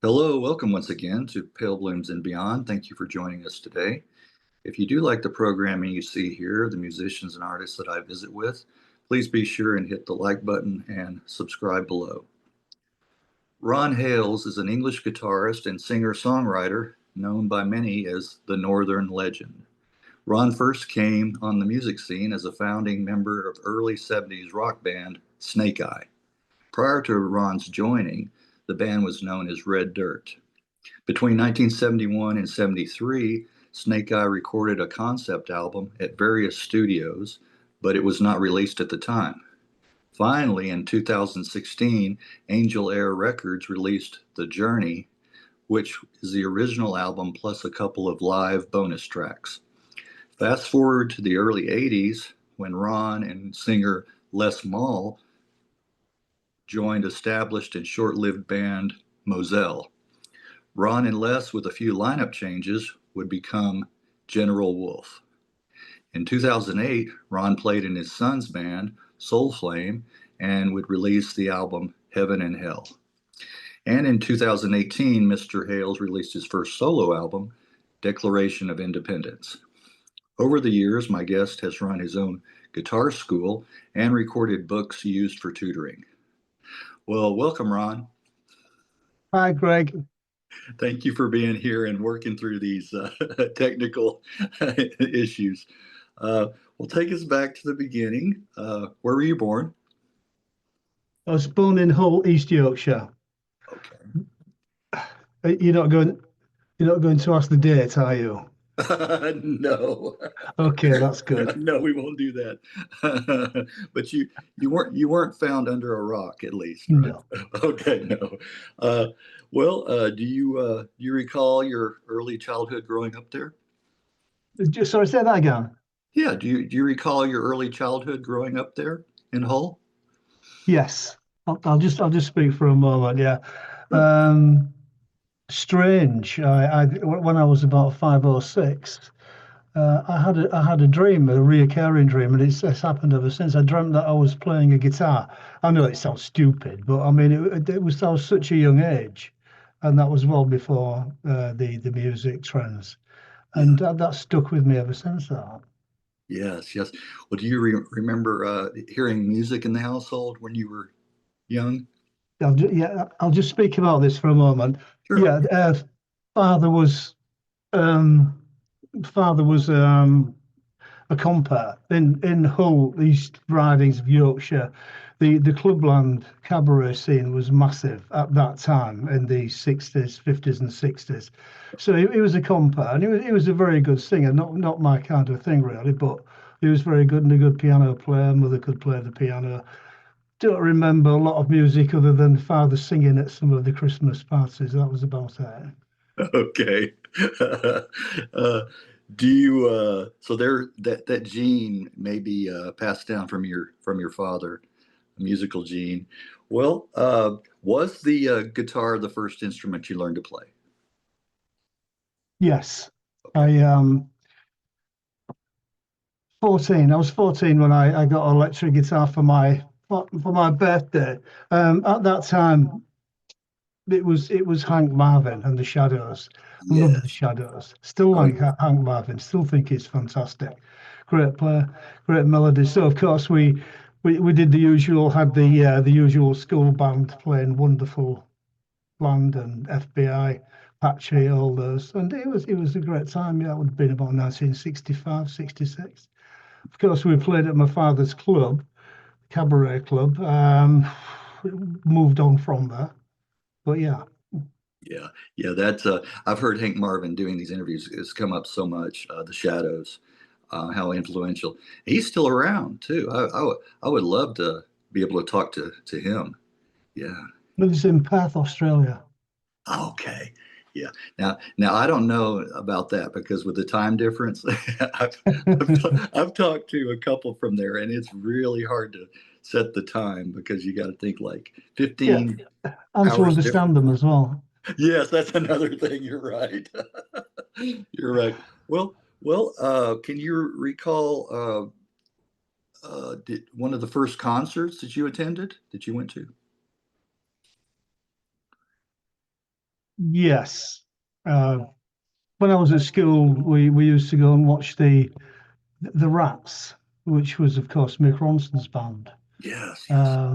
Hello, welcome once again to Pale Blooms and Beyond. Thank you for joining us today. If you do like the programming you see here, the musicians and artists that I visit with, please be sure and hit the like button and subscribe below. Ron Hales is an English guitarist and singer-songwriter known by many as the Northern Legend. Ron first came on the music scene as a founding member of early 70s rock band Snake Eye. Prior to Ron's joining, the band was known as Red Dirt. Between 1971 and 73, Snake Eye recorded a concept album at various studios, but it was not released at the time. Finally, in 2016, Angel Air Records released The Journey, which is the original album plus a couple of live bonus tracks. Fast forward to the early 80s when Ron and singer Les Maull joined established and short-lived band Moselle. Ron and Les, with a few lineup changes, would become General Wolf. In 2008, Ron played in his son's band, Soul Flame, and would release the album Heaven and Hell. And in 2018, Mr. Hales released his first solo album, Declaration of Independence. Over the years, my guest has run his own guitar school and recorded books used for tutoring. Well, welcome, Ron. Hi, Greg. Thank you for being here and working through these technical issues. Well, take us back to the beginning. Where were you born? I was born in Hull, East Yorkshire. Okay. You're not going to ask the date, are you? No. Okay, that's good. No, we won't do that. But you weren't found under a rock, at least, right? No. Okay, no. Do you recall your early childhood growing up there? Sorry, say that again. Yeah, do you recall your early childhood growing up there in Hull? Yes. I'll just speak for a moment. Yeah. Sure. Strange. When I was about 5 or 6, I had a dream, a recurring dream, and it's happened ever since. I dreamt that I was playing a guitar. I know it sounds stupid, but I mean, I was such a young age, and that was well before the music trends, Yeah. and that stuck with me ever since that. Yes, yes. Well, do you remember hearing music in the household when you were young? I'll just speak about this for a moment. Sure. Yeah, father was um, father was a compere in Hull, East Ridings of Yorkshire. The clubland cabaret scene was massive at that time in the 60s, 50s, and 60s. So he was a compere, and he was a very good singer. Not my kind of thing really, but he was very good and a good piano player. Mother could play the piano. Don't remember a lot of music other than father singing at some of the Christmas parties. That was about it. Okay. Uh, do you so there that gene may be passed down from your father, a musical gene. Well, was the guitar the first instrument you learned to play? Yes, Okay. I 14. I was 14 when I got an electric guitar for my birthday. At that time, it was Hank Marvin and the Shadows. Loved the Yes. Shadows. Still Oh, like Hank Marvin. Still think he's fantastic. Great player, great melody. So of course we did the usual. Had the usual school band playing Wonderful Land and FBI, Patchy, all those, and it was a great time. Yeah, it would have been about 1965, 66. Of course, we played at my father's club, cabaret club. Moved on from there, but yeah, yeah, yeah. That's I've heard Hank Marvin doing these interviews. It's come up so much. The Shadows, how influential. He's still around too. I would love to be able to talk to him. Yeah. lives in Perth, Australia. Okay. Yeah. Now I don't know about that because with the time difference, I've talked to a couple from there, and it's really hard to set the time because you got to think like Yeah, 15 and to hours understand difference. them as well. Yes, that's another thing. You're right. You're right. Can you recall one of the first concerts that you attended that you went to? Yes. Uh, when I was at school, we used to go and watch the Rats, which was, of course, Mick Ronson's band. Yes, yes.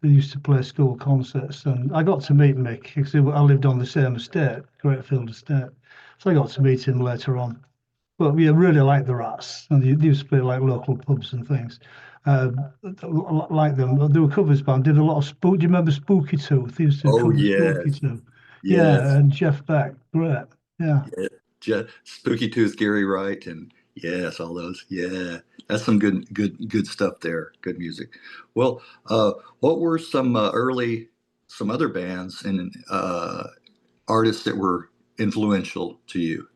They used to play school concerts, and I got to meet Mick because I lived on the same estate, Greatfield Estate. So I got to meet him later on. But we really liked the Rats, and they used to play like local pubs and things. Uh, like them, they were covers band. Did a lot of spook. Do you remember Spooky Tooth? They used to Oh, cover Spooky yes, Tooth. Yeah, yes. and Jeff Beck, great. Yeah. Yeah. Spooky Tooth, Gary Wright, and yes, all those. Yeah, that's some good stuff there. Good music. Well, what were some other bands and artists that were influential to you?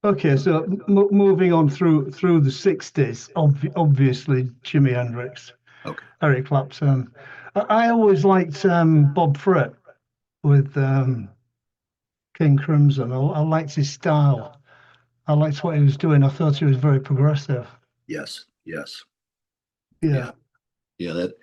Okay, so moving on through the 60s, obviously Jimi Hendrix, Okay. Eric Clapton. I always liked Bob Fripp with King Crimson. I liked his style. I liked what he was doing. I thought he was very progressive. Yes, yes, yeah, Yeah, yeah. That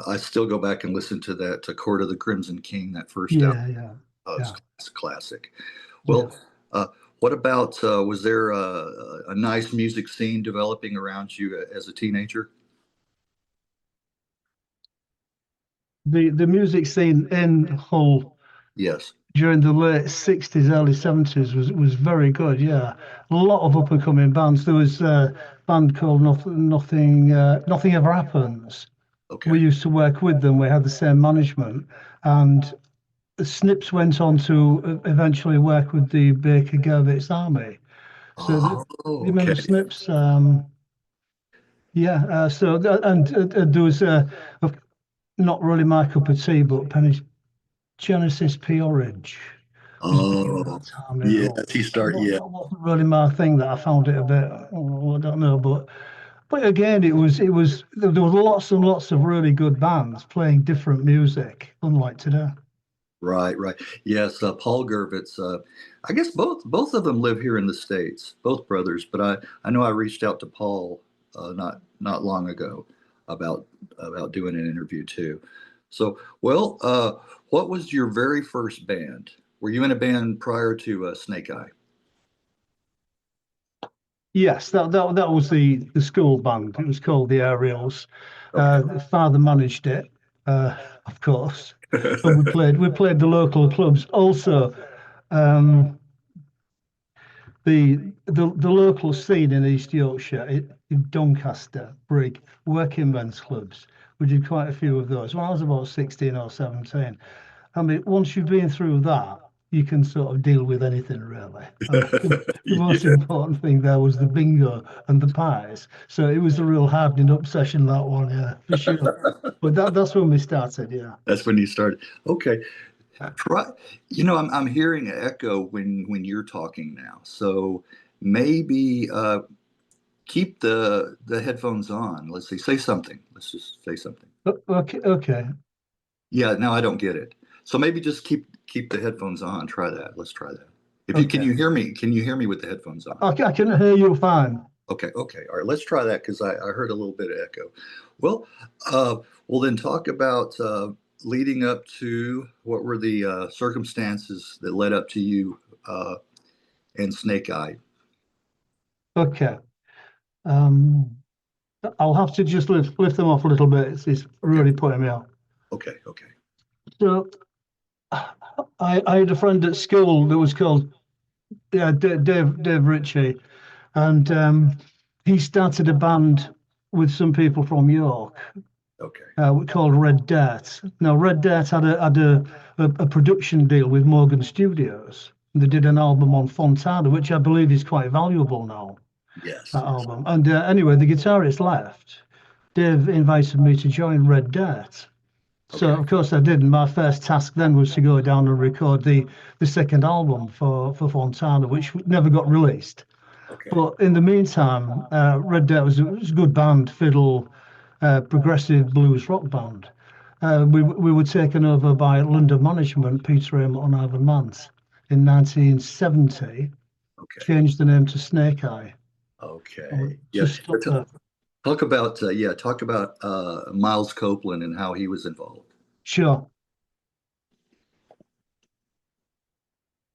I still go back and listen to that to Court of the Crimson King, that first album. yeah, yeah, yeah, It's a classic. yeah. Well, what about was there a nice music scene developing around you as a teenager? The music scene in Hull Yes. during the late 60s, early 70s was very good. Yeah, a lot of up and coming bands. There was a band called Nothing Ever Happens. We Okay. used to work with them. We had the same management, and the Snips went on to eventually work with the Baker Gervitz Army. So Oh, you remember okay. Snips? Yeah. There was not really my cup of tea, but Penny Genesis Peorage was big at Oh, that time in yeah. Hull. He start. Not, Yeah. that wasn't really my thing. That I found it a bit. Oh, I don't know, but again, it was there was lots and lots of really good bands playing different music, unlike today. Right. Right. Yes. Paul Gervitz. I guess both of them live here in the States. Both brothers. But I know I reached out to Paul not long ago about doing an interview too. So well, what was your very first band? Were you in a band prior to Snake Eye? Yes, that was the school band. It was called the Aerials. Okay. The father managed it, of course, and we played the local clubs. Also, um, the local scene in East Yorkshire, in Doncaster, Brig, working men's clubs. We did quite a few of those when I was about 16 or 17. I mean, once you've been through that, you can sort of deal with anything really. And the most Yeah. important thing there was the bingo and the pies. So it was a real hardening up session, that one, yeah, for sure. But that's when we started, yeah. That's when you started. Okay. Try, I'm hearing an echo when you're talking now. So maybe keep the headphones on. Let's see, say something. Let's just say something. Okay, okay, Yeah, now I don't get it. So maybe just keep the headphones on. Try that. Let's try that. If you can okay. you hear me? Can you hear me with the headphones on? I can hear you fine. Okay, okay. All right, let's try that because I heard a little bit of echo. Well, we'll then talk about leading up to what were the circumstances that led up to you and Snake Eye. Okay. Um, I'll have to just lift them off a little bit. It's Okay, really putting me out. okay, okay. So I had a friend at school that was called Dave Ritchie, and he started a band with some people from York Okay. called Red Dirt. Now, Red Dirt had a production deal with Morgan Studios. They did an album on Fontana, which I believe is quite valuable now, Yes, that yes. album. And anyway, the guitarist left. Dave invited me to join Red Dirt. So Okay, of course I did, and my first task then was to go down and record the second album for Fontana, which never got released. okay, But in the meantime, Red Dirt was a good band, fiddle, progressive blues rock band. We were taken over by London Management, Peter Amott and Ivan Mance, in 1970. okay, Changed the name to Snake Eye. okay. Yeah. Just stuck there. Talk about Miles Copeland and how he was involved. Sure.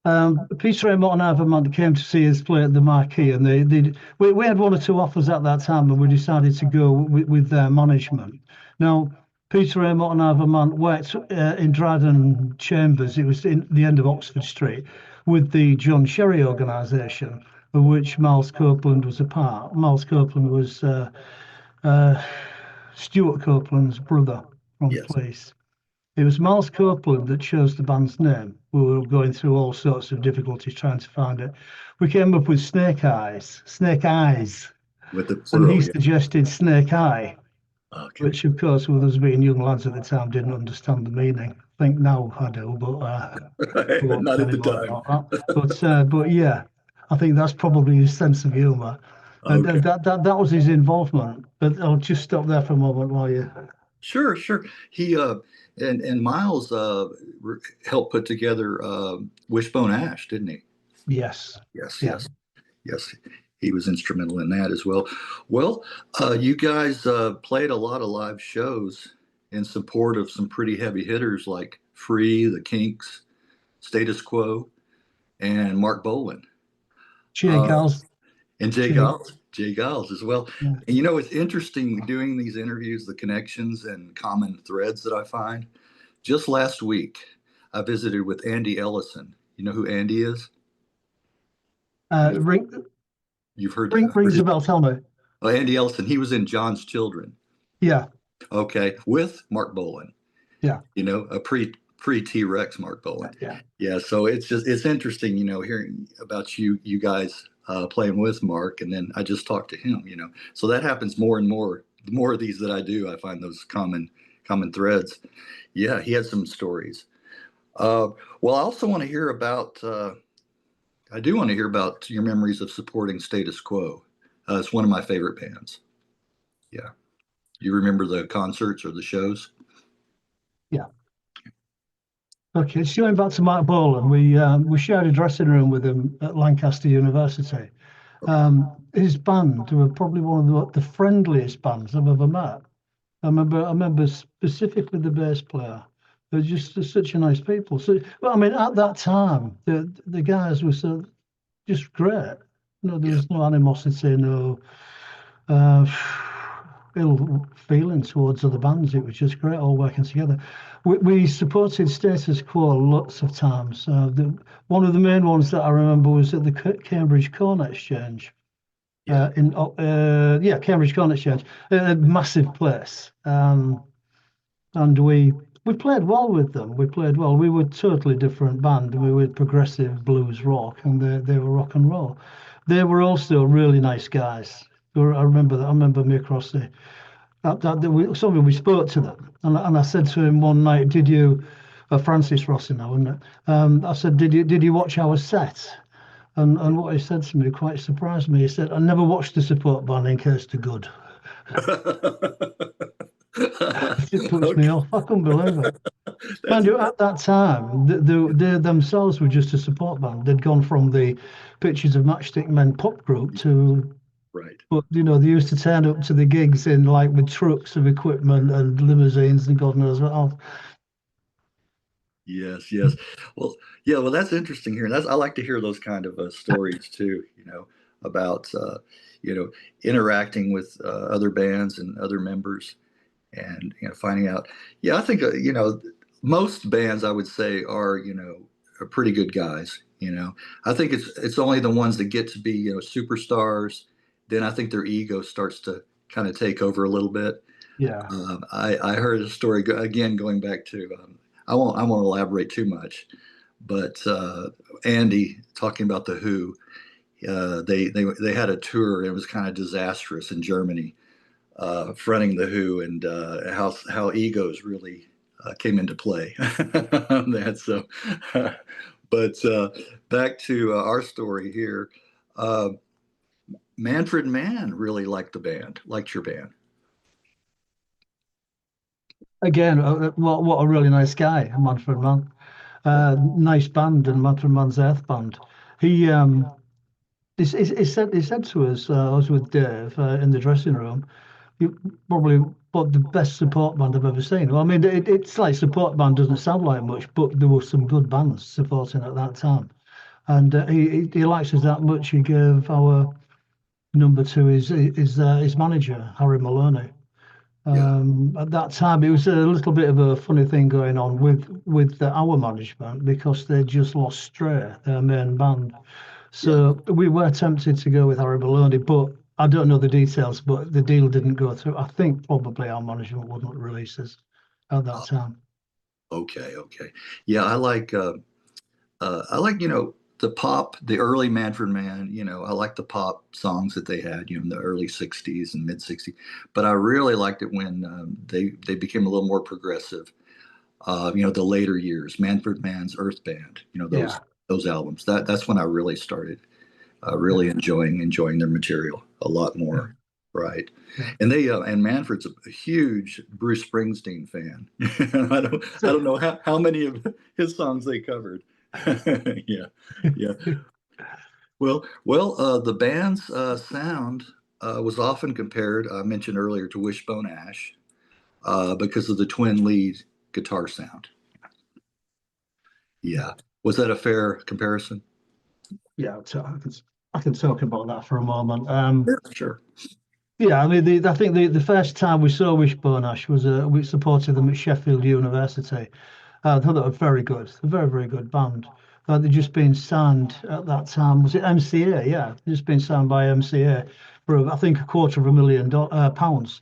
Peter Amott and Ivan came to see us play at the Marquee, and we had one or two offers at that time, and we decided to go with their management. Now, Peter Amott and Ivan worked in Dryden Chambers. It was in the end of Oxford Street with the John Sherry organisation, of which Miles Copeland was a part. Miles Copeland was uh, Stuart Copeland's brother from Yes. Place. It was Miles Copeland that chose the band's name. We were going through all sorts of difficulties trying to find it. We came up with Snake Eyes, With the and he plural, yeah. suggested Snake Eye, Okay. which, of course, with us being young lads at the time, didn't understand the meaning. I think now I do, but we But won't not say at any the more time. about that. But yeah, I think that's probably his sense of humour, and Okay. that was his involvement. But I'll just stop there for a moment while you. Sure, sure. He and Miles helped put together Wishbone Ash, didn't he? Yes, Yes, yeah. yes, yes. He was instrumental in that as well. Well, you guys played a lot of live shows in support of some pretty heavy hitters like Free, The Kinks, Status Quo, and Mark Bolan. Cheer, Uh, girls. and Cheer. Jay Giles as well. Yeah. And you know, it's interesting doing these interviews, the connections and common threads that I find. Just last week, I visited with Andy Ellison. You know who Andy is? Uh, You, ring, you've heard, heard rings his, a bell. Tell me. oh, Andy Ellison. He was in John's Children. Yeah, Okay, with Mark Bolan. yeah, You know, a pre T-Rex Mark Bolan. yeah. Yeah, so it's interesting, you know, hearing about you guys playing with Mark, and then I just talked to him, you know. So that happens more and more. The more of these that I do, I find those common threads. Yeah, he had some stories. Uh, well, I also want to hear about. I do want to hear about your memories of supporting Status Quo. It's one of my favorite bands. Yeah, you remember the concerts or the shows? Yeah. Okay, so going back to Mark Bolan, we shared a dressing room with him at Lancaster University. Okay. His band were probably one of the friendliest bands I've ever met. I remember specifically the bass player. They're just such a nice people. So, well, I mean, at that time, the guys were so just great. No, there Yeah. was no animosity, no uh, ill feeling towards other bands. It was just great all working together. We supported Status Quo lots of times. One of the main ones that I remember was at the Cambridge Corn Exchange. Yeah. Cambridge Corn Exchange, a massive place. And we played well with them. We played well. We were a totally different band. We were progressive blues rock, and they were rock and roll. They were also really nice guys. I remember that. I remember me across somebody we spoke to them, and I said to him one night, "Did you?" Francis Rossi now, isn't it? I said, "Did you watch our set?" And what he said to me quite surprised me. He said, "I never watched the support band in case to good." It puts me Okay. off. I couldn't believe it. That's Mind you, at that time, they themselves were just a support band. They'd gone from the Pictures of Matchstick Men pop group to, right. but they used to turn up to the gigs in like with trucks of equipment and limousines and God knows what else. Yes, yes. Well, yeah, well, that's interesting here. I like to hear those kind of stories too, you know, about, you know, interacting with other bands and other members and, you know, finding out. Yeah, I think, you know, most bands I would say are, you know, are pretty good guys, you know. I think it's only the ones that get to be, you know, superstars. Then I think their ego starts to kind of take over a little bit. Yeah. I heard a story again going back to I won't elaborate too much, but Andy talking about the Who. They had a tour. And it was kind of disastrous in Germany, fronting the Who, and how egos really came into play. That so, but back to our story here. Uh, Manfred Mann really liked the band, liked your band. Again, what a really nice guy, Manfred Mann. Yeah, Nice band and Manfred Mann's Earth Band. He he said to us, I was with Dave in the dressing room. You probably what the best support band I've ever seen. Well, I mean, it's like support band doesn't sound like much, but there were some good bands supporting at that time. and he likes us that much. He gave our number to his manager, Harry Maloney. Yeah. At that time, it was a little bit of a funny thing going on with our management because they just lost Stray, their main band. Yeah. So we were tempted to go with Harry Maloney, but I don't know the details. But the deal didn't go through. I think probably our management wouldn't release us at that time. Okay. Okay. Yeah. I like, the pop, the early Manfred Man, I like the pop songs that they had, in the early 60s and mid 60s. But I really liked it when they became a little more progressive. The later years, Manfred Mann's Earth Band, Yeah, those albums. That's when I really started yeah, really enjoying their material a lot yeah, more. Right. yeah. And and Manfred's a huge Bruce Springsteen fan. I So, don't know how many of his songs they covered. Yeah. Yeah. The band's sound was often compared, I mentioned earlier, to Wishbone Ash because of the twin lead guitar sound. yeah, Yeah. Was that a fair comparison? yeah. So I can talk about that for a moment. Yeah, sure. Yeah, I mean, I think the first time we saw Wishbone Ash was we supported them at Sheffield University. I thought they were very good, a very, very good band. They'd just been signed at that time. Was it MCA? Yeah, just been signed by MCA for I think £250,000.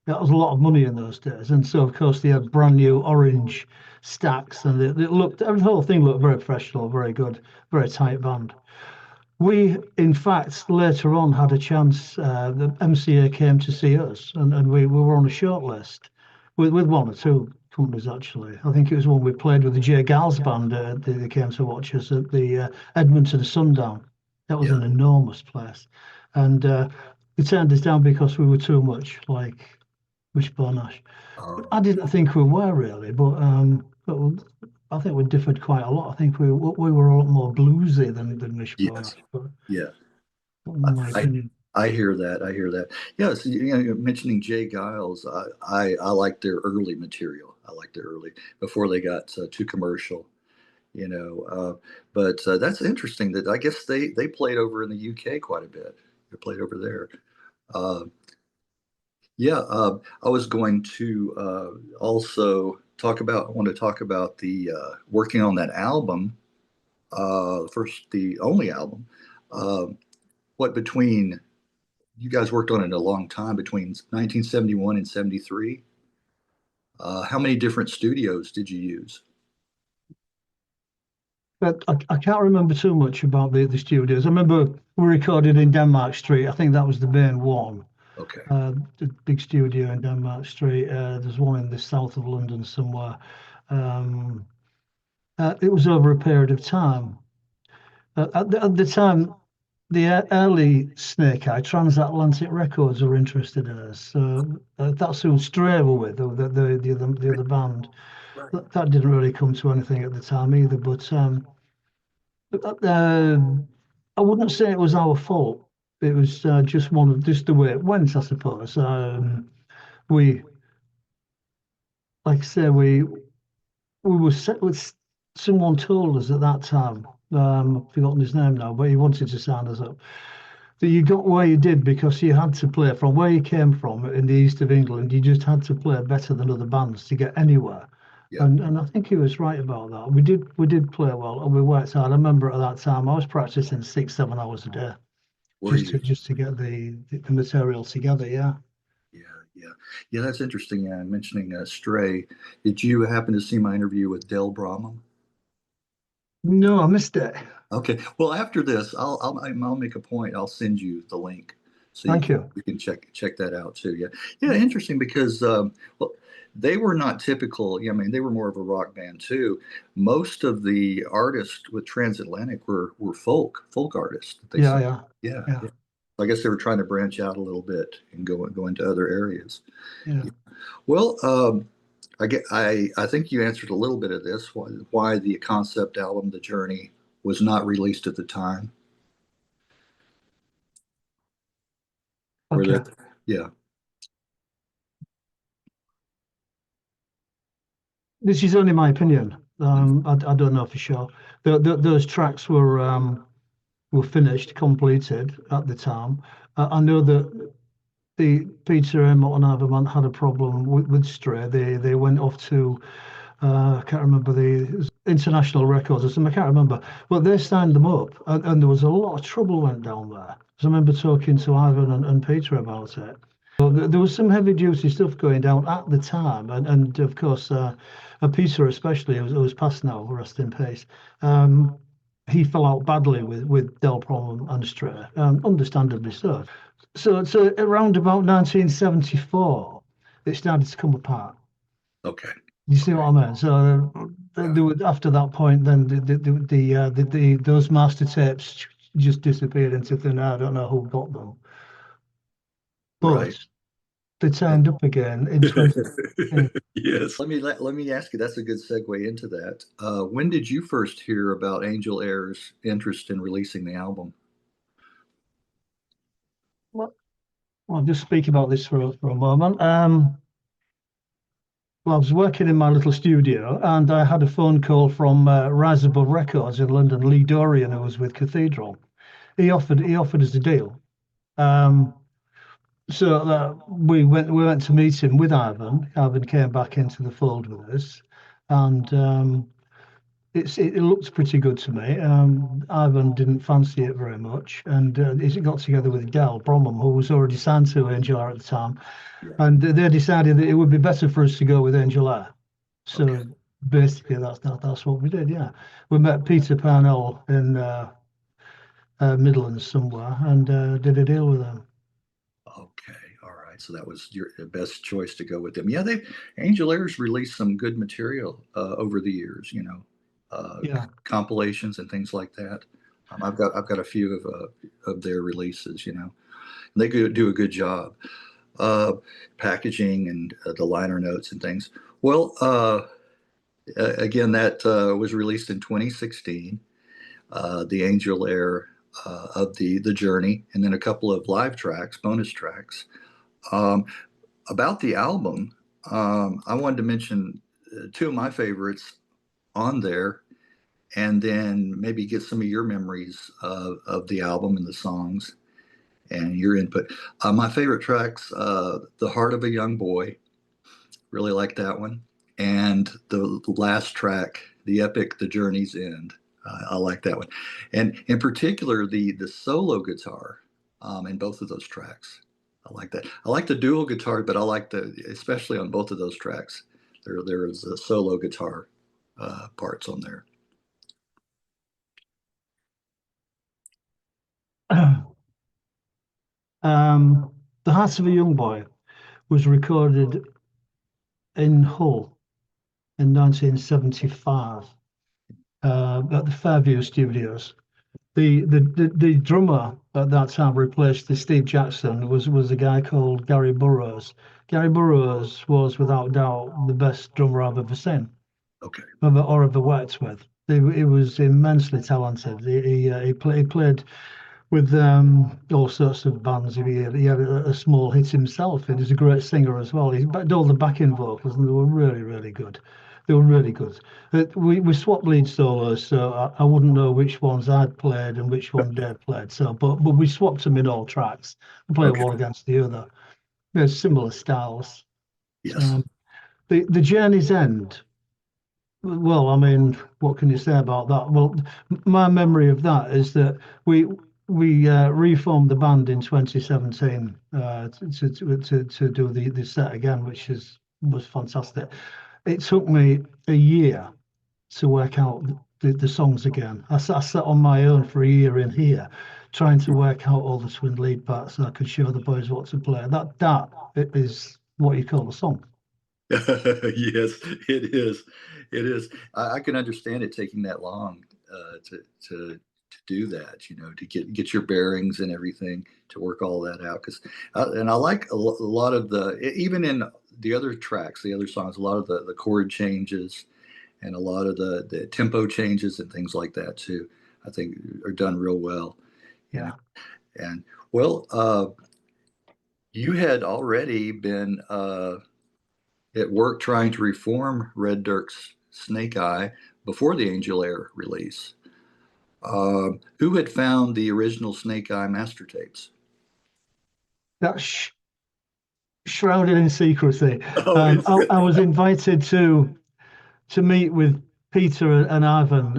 That was a lot of money in those days. And so, of course, they had brand new orange stacks, and it looked, the whole thing looked very professional, very good, very tight band. We, in fact, later on had a chance. The MCA came to see us, and we were on a short list with one or two companies, actually. I think it was when we played with the Jay Giles band. They came to watch us at the Edmonton Sundown. That was Yeah. an enormous place. And they turned us down because we were too much like Wishbone Ash. Um, I didn't think we were really, but I think we differed quite a lot. I think we were a lot more bluesy than Wishbone yes. Ash, but Yeah. in my I opinion. I hear that. I hear that. Yes, you're mentioning Jay Giles. I like their early material. I like their early before they got too commercial. You know, but that's interesting. That I guess they played over in the UK quite a bit. They played over there. Uh, yeah, I was going to also talk about. I want to talk about the working on that album. First, the only album. Uh, what between you guys worked on it a long time between 1971 and 73. How many different studios did you use? But I can't remember too much about the studios. I remember we recorded in Denmark Street. I think that was the main one. Okay. The big studio in Denmark Street. There's one in the south of London somewhere. Um, it was over a period of time. At the time, the early Snake Eye Transatlantic Records were interested in us. So that's who Stray were with, or the other band. Right. That didn't really come to anything at the time either. But I wouldn't say it was our fault. It was just the way it went, I suppose. We, like I say, we were set with someone told us at that time. I've forgotten his name now, but he wanted to sign us up. That you got where you did because you had to play from where you came from in the east of England. You just had to play better than other bands to get anywhere. Yeah. And I think he was right about that. We did play well and we worked hard. I remember at that time I was practicing 6, 7 hours a day Were just you? to get the material together. Yeah. Yeah. Yeah. Yeah. That's interesting. Yeah. Mentioning Stray. Did you happen to see my interview with Dale Brahman? No, I missed it. Okay. Well, after this, I'll make a point. I'll send you the link so Thank you. you can check that out too. Yeah. Yeah. Interesting because well, they were not typical. Yeah, I mean, they were more of a rock band too. Most of the artists with Transatlantic were folk artists that they Yeah, sang. yeah, Yeah. yeah, Yeah. I guess they were trying to branch out a little bit and go into other areas. yeah. Yeah. Well, I think you answered a little bit of this, why the concept album, The Journey, was not released at the time. Where Okay. that, yeah, This is only my opinion. Mm. I don't know for sure. Those tracks were finished, completed at the time. I know that the Peter Emmett and Ivan had a problem with Stray. They went off to I can't remember the international records or something. I can't remember, but they signed them up, and there was a lot of trouble went down there. So I remember talking to Ivan and Peter about it. So there was some heavy duty stuff going down at the time, and of course, Peter especially, who was passed now, rest in peace. Um, he fell out badly with Del Prom and Stray, understandably so. So around about 1974, it started to come apart. Okay. You see what Okay. I mean? So Yeah. there were, after that point, then those master tapes just disappeared into thin air. I don't know who got them, Right. but they turned up again in 2016. Yes. Let me ask you. That's a good segue into that. When did you first hear about Angel Air's interest in releasing the album? Well, I'll just speak about this for a moment. Well, I was working in my little studio, and I had a phone call from Rise Above Records in London. Lee Dorian, who was with Cathedral, he offered us a deal. Um, So we went to meet him with Ivan. Ivan came back into the fold with us, and it looked pretty good to me. Ivan didn't fancy it very much, and he got together with Del Bromham, who was already signed to Angel Air at the time, Yeah. and they decided that it would be better for us to go with Angel Air. Okay. So basically, that's what we did. Yeah, we met Peter Parnell in Midlands somewhere, and did a deal with him. Okay. All right. So that was your best choice to go with them. Yeah, they Angel Air's released some good material over the years, Yeah. compilations and things like that. I've got a few of their releases, They do a good job packaging and the liner notes and things. Well, again, that was released in 2016. The Angel Air of the Journey, and then a couple of live tracks, bonus tracks. Um, about the album, I wanted to mention two of my favorites on there, and then maybe get some of your memories of the album and the songs and your input. My favorite tracks, "The Heart of a Young Boy," really like that one, and the last track, the epic, "The Journey's End." I like that one, and in particular the solo guitar in both of those tracks. I like that. I like the dual guitar, but I like especially on both of those tracks. There is a solo guitar parts on there. The Heart of a Young Boy was recorded in Hull in 1975 at the Fairview Studios. The drummer at that time replaced the Steve Jackson was a guy called Gary Burroughs. Gary Burroughs was without doubt the best drummer I've ever seen Okay. or ever worked with. He was immensely talented. He played with all sorts of bands. He had a small hit himself, and he's a great singer as well. He did all the backing vocals, and they were really, really good. They were really good. We swapped lead solos, so I wouldn't know which ones I'd played and which one Dave played. So, but we swapped them in all tracks. We played Okay. one against the other. There's similar styles. Yes. Um, the Journey's End. Well, I mean, what can you say about that? Well, my memory of that is that we we reformed the band in 2017 to do the set again, which was fantastic. It took me a year to work out the songs again. I sat on my own for a year in here, trying to work out all the twin lead parts so I could show the boys what to play. That is what you call a song. Yes, it is. It is. I can understand it taking that long to do that. To get your bearings and everything to work all that out. Because and I like a lot of even in the other tracks, the other songs, a lot of the chord changes and a lot of the tempo changes and things like that too. I think are done real well. You know. Yeah. And well, you had already been at work trying to reform Red Dirk's Snake Eye before the Angel Air release. Who had found the original Snake Eye master tapes? That's shrouded in secrecy. Oh, it's I was invited to meet with Peter and Ivan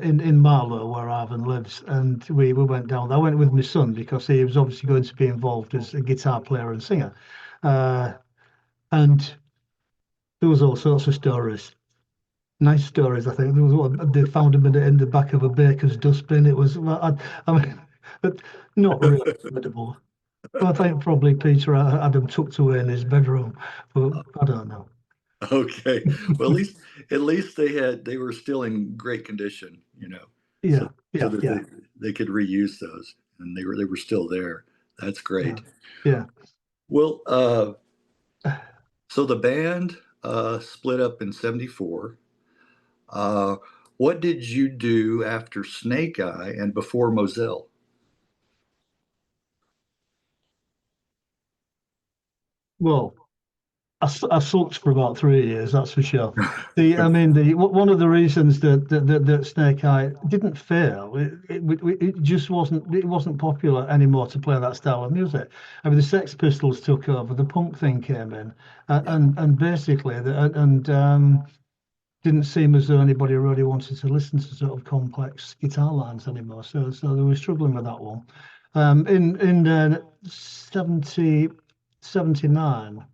in Marlow, where Ivan lives, and we went down. I went with my son because he was obviously going to be involved as a guitar player and singer, and there was all sorts of stories. Nice stories, I think. There was one they found him in the back of a baker's dustbin. It was, well, I mean, but not really credible. I think probably Peter had him tucked away in his bedroom, but I don't know. okay. Well, at least they were still in great condition, so Yeah, so yeah, that yeah, they could reuse those, and they were still there. That's yeah, great. yeah. Well, so the band split up in '74. Uh, what did you do after Snake Eye and before Moselle? Well, I sulked for about 3 years, that's for sure. I mean, one of the reasons that Snake Eye didn't fail, it just wasn't popular anymore to play that style of music. I mean, the Sex Pistols took over, the punk thing came in, Yeah. and basically, didn't seem as though anybody really wanted to listen to sort of complex guitar lines anymore. So they were struggling with that one. In 70, 79.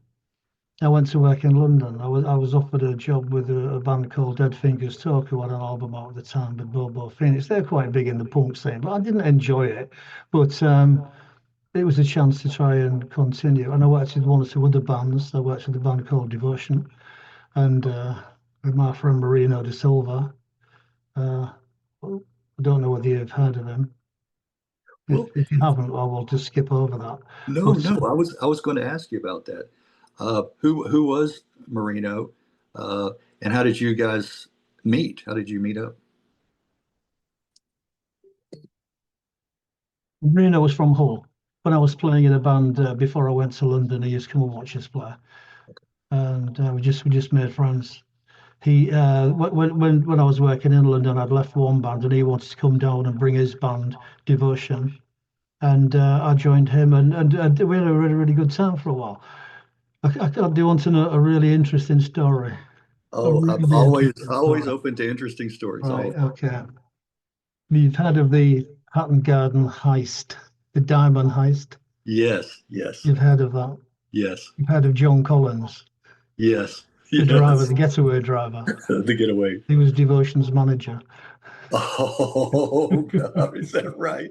I went to work in London. I was offered a job with a band called Dead Fingers Talk, who had an album out at the time with Bobo Phoenix. They're quite big in the punk scene, but I didn't enjoy it. But it was a chance to try and continue. And I worked with one or two other bands. I worked with a band called Devotion and with my friend Marino de Silva. Uh, I don't know whether you've heard of him. Well, If you haven't, I will just skip over that. no, But no. I was going to ask you about that. Who was Marino, and how did you guys meet? How did you meet up? Marino was from Hull. When I was playing in a band before I went to London, he used to come and watch us play, and we just made friends. He when I was working in London, I'd left one band, and he wanted to come down and bring his band Devotion, and I joined him, and we had a really really good time for a while. I do want to know a really interesting story. A Oh, I'm really interesting always story. open to interesting stories. Right, All okay. You've heard of the Hatton Garden heist, the diamond heist. yes, yes, You've heard of that. yes, You've heard of John Collins, yes, the driver, yes. the getaway driver. The getaway. He was Devotion's manager. Oh God, is that right?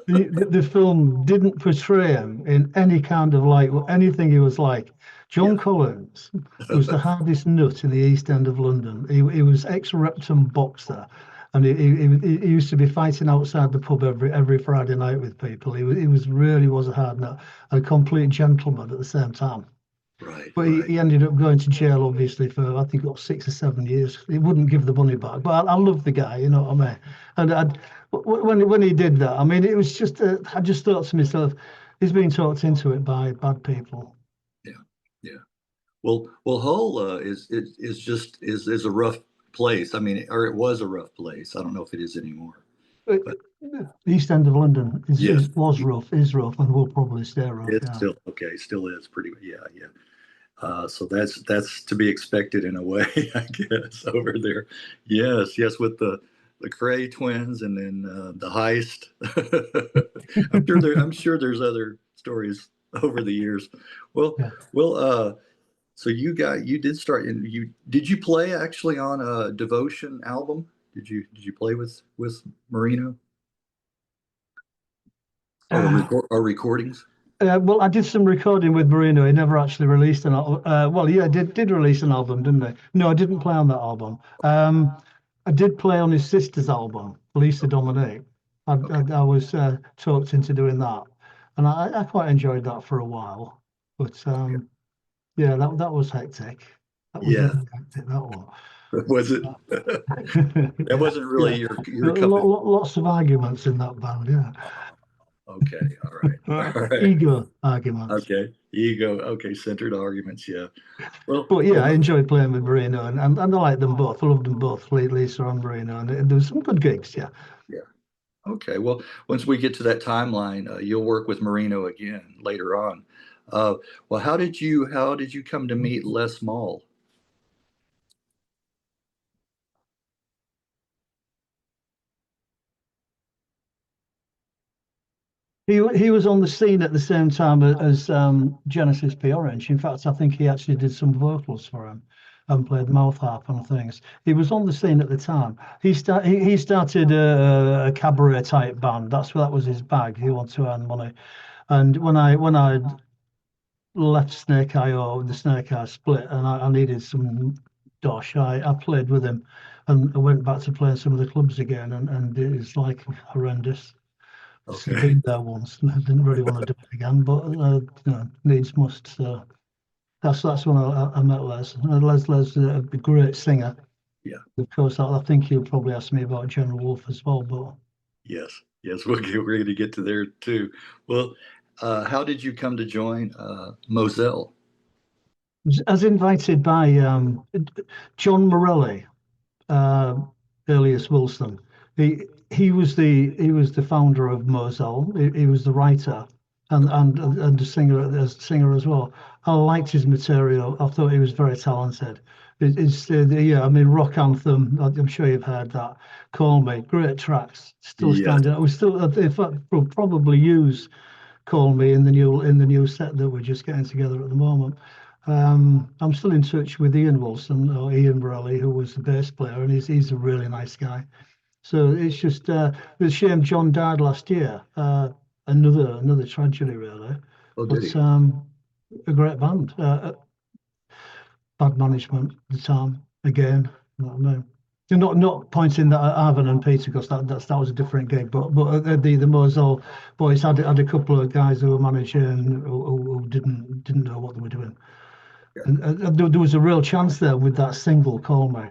The film didn't portray him in any kind of like anything he was like. Yeah. John Collins was the hardest nut in the East End of London. He was ex-Repton boxer, and he used to be fighting outside the pub every Friday night with people. He really was a hard nut, and a complete gentleman at the same time. Right, But he, right. he ended up going to jail, obviously, for I think it was 6 or 7 years. He wouldn't give the money back. But I love the guy, you know what I mean? And when he did that, I mean, it was just I just thought to myself, he's being talked into it by bad people. Yeah, yeah. Well, Hull is a rough place. I mean, or it was a rough place. I don't know if it is anymore, But but the East End of London yes, was rough, is rough, and will probably stay rough. it's Yeah, still okay. Still is pretty. Yeah, yeah. So that's to be expected in a way, I guess, over there. Yes, yes, with the Cray twins and then the heist. I'm sure there's other stories over the years. Well, yeah. well. So you did start and you play actually on a Devotion album? Did you play with Marino Uh, or recordings? well, I did some recording with Marino. He never actually released an album. Well, yeah, did release an album, didn't he? No, I didn't play on that album. I did play on his sister's album, Lisa Dominique. Okay. I was talked into doing that, and I quite enjoyed that for a while. But yeah, that was hectic. That was Yeah. really hectic. That one. Was it? That Yeah, wasn't really yeah. your cup of Lots of arguments in that band. Yeah. Okay. All right. All right. Ego arguments. Okay. Ego. Okay. Centered arguments. Yeah. Well, But yeah, well, I enjoyed playing with Marino, and I liked them both. I loved them both, Lisa and Marino, and there was some good gigs. Yeah. yeah. Okay. Well, once we get to that timeline, you'll work with Marino again later on. Uh, well, how did you come to meet Les Maull? He was on the scene at the same time as Genesis P. Orange. In fact, I think he actually did some vocals for him and played mouth harp and things. He was on the scene at the time. He started a cabaret type band. That was his bag. He wanted to earn money. And when I left Snake Eye or the Snake Eye split, and I needed some dosh, I played with him, and I went back to playing some of the clubs again, and it was like horrendous. So Okay. been there once. I didn't really want to do it again, but needs must. So that's when I met Les. Les is a great singer. Yeah. Of course, I think he'll probably ask me about General Wolf as well. But Yes. Yes. We're going to get to there too. Well, how did you come to join Moselle? as invited by John Morelli, uh, alias Wilson. He was the founder of Moselle. He was the writer and the singer as well. I liked his material. I thought he was very talented. Yeah, I mean, rock anthem. I'm sure you've heard that. Call Me, great tracks, still Yes. standing. We still, in fact, we'll probably use Call Me in the new set that we're just getting together at the moment. I'm still in touch with Ian Wilson or Ian Borelli, who was the bass player, and he's a really nice guy. So it's just it's a shame John died last year. Another tragedy, really. Oh, did But he? a great band. Bad management at the time again. You know what I mean? You're not pointing that at Ivan and Peter because that was a different gig, but the Moselle boys had a couple of guys who were managing who didn't know what they were doing, Yeah. and there was a real chance there with that single "Call Me."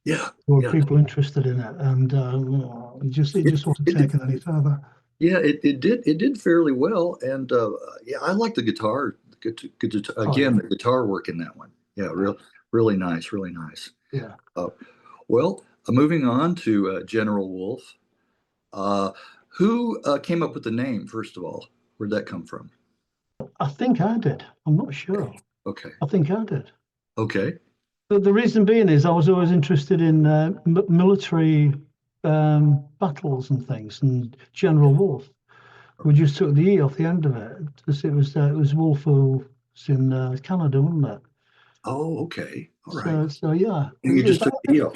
Yeah. There were Yeah. people interested in it, and it It, just wasn't it did. taken any further. Yeah. It did fairly well, and yeah, I like the guitar. Oh Again, yeah, the guitar work in that one. Yeah. yeah, Really nice. Really nice. yeah. Uh, well, moving on to General Wolf. Uh, who came up with the name, first of all? Where'd that come from? I think I did. I'm not Okay. sure. Okay. I think I did. Okay. But the reason being is I was always interested in military battles and things, and General Wolf. We just took the E off the end of it because it was Wolf who was in Canada, wasn't it? Oh, okay. All right. So yeah, You just took the deal.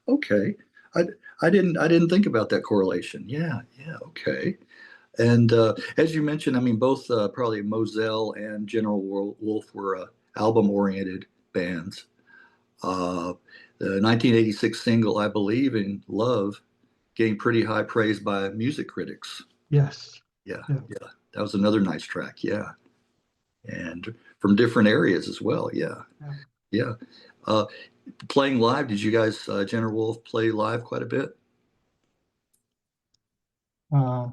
Okay. I I didn't think about that correlation. Yeah. Yeah. Okay. And as you mentioned, I mean, both probably Moselle and General Wolf were album-oriented bands. Uh, the 1986 single, I Believe in Love, gained pretty high praise by music critics. yes, Yeah, yeah. yeah, that was another nice track. Yeah, and from different areas as well. Yeah, Yeah. yeah. Uh, Playing live, did you guys, General Wolf, play live quite a bit? Uh,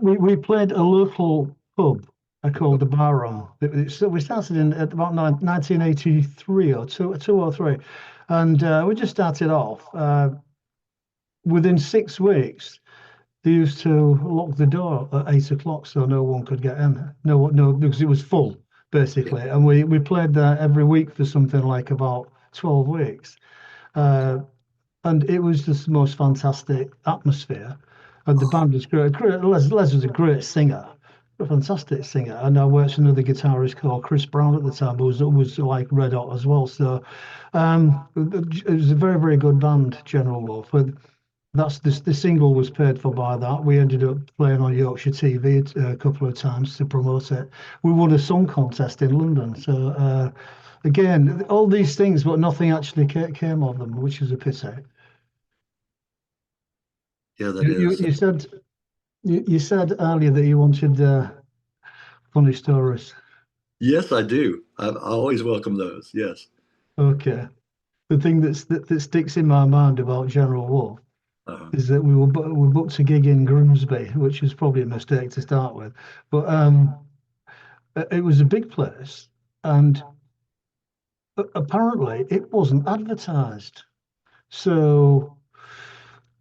we played a local pub called the Barroom. We started in at about 1983 or two or three, and we just started off. Within 6 weeks, they used to lock the door at 8 o'clock so no one could get in. No, because it was full Yeah. basically, and we played there every week for something like about 12 weeks. Uh, and it was just the most fantastic atmosphere. And the band was great. Les was a great singer, a fantastic singer. And I worked with another guitarist called Chris Brown at the time, who was like red hot as well. So it was a very, very good band, General Wolf. But the single was paid for by that. We ended up playing on Yorkshire TV a couple of times to promote it. We won a song contest in London. So again, all these things, but nothing actually came of them, which is a pity. Yeah, that You, you, is. you said you said earlier that you wanted funny stories. Yes, I do. I always welcome those. Yes. Okay. The thing that sticks in my mind about General Wolf Uh-huh. is that we booked a gig in Grimsby, which was probably a mistake to start with, but it was a big place, and apparently it wasn't advertised, so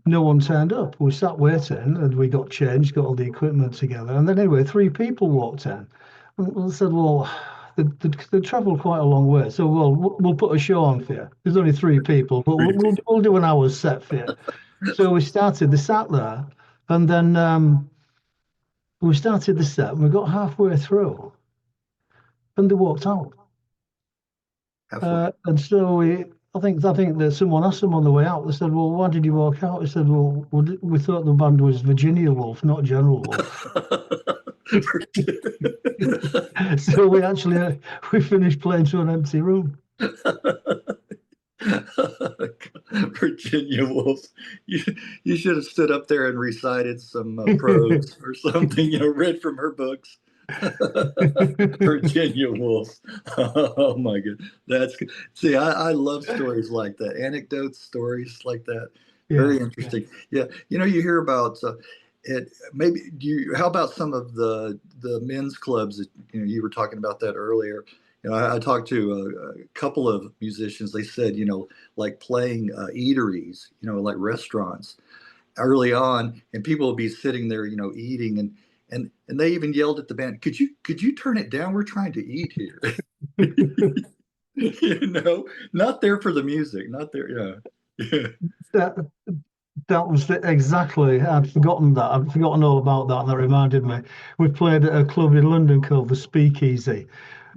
no one turned up. We sat waiting, and we got changed, got all the equipment together, and then anyway, three people walked in. And we said, "Well, they travelled quite a long way, so we'll put a show on for you. There's only three people, but we'll do an hour's set for you." So we started. They sat there, and then we started the set. And we got halfway through, and they walked out. Halfway. And so I think that someone asked them on the way out. They said, "Well, why did you walk out?" They said, "Well, we thought the band was Virginia Wolf, not General Wolf." So we finished playing to an empty room. Virginia Woolf. You you should have stood up there and recited some prose or something, read from her books. Virginia Woolf. Oh my god, that's good. See, I love stories like that, anecdotes, stories like that. Very Yeah, yeah. interesting. Yeah, you hear about it. Maybe do you? How about some of the men's clubs that you were talking about that earlier? I talked to a couple of musicians. They said, like playing eateries, like restaurants early on, and people would be sitting there, eating, and they even yelled at the band, "Could you turn it down? We're trying to eat here." you know, Not there for the music, not there. Yeah, yeah, That that was exactly. I'd forgotten that. I'd forgotten all about that, and that reminded me. We played at a club in London called the Speakeasy,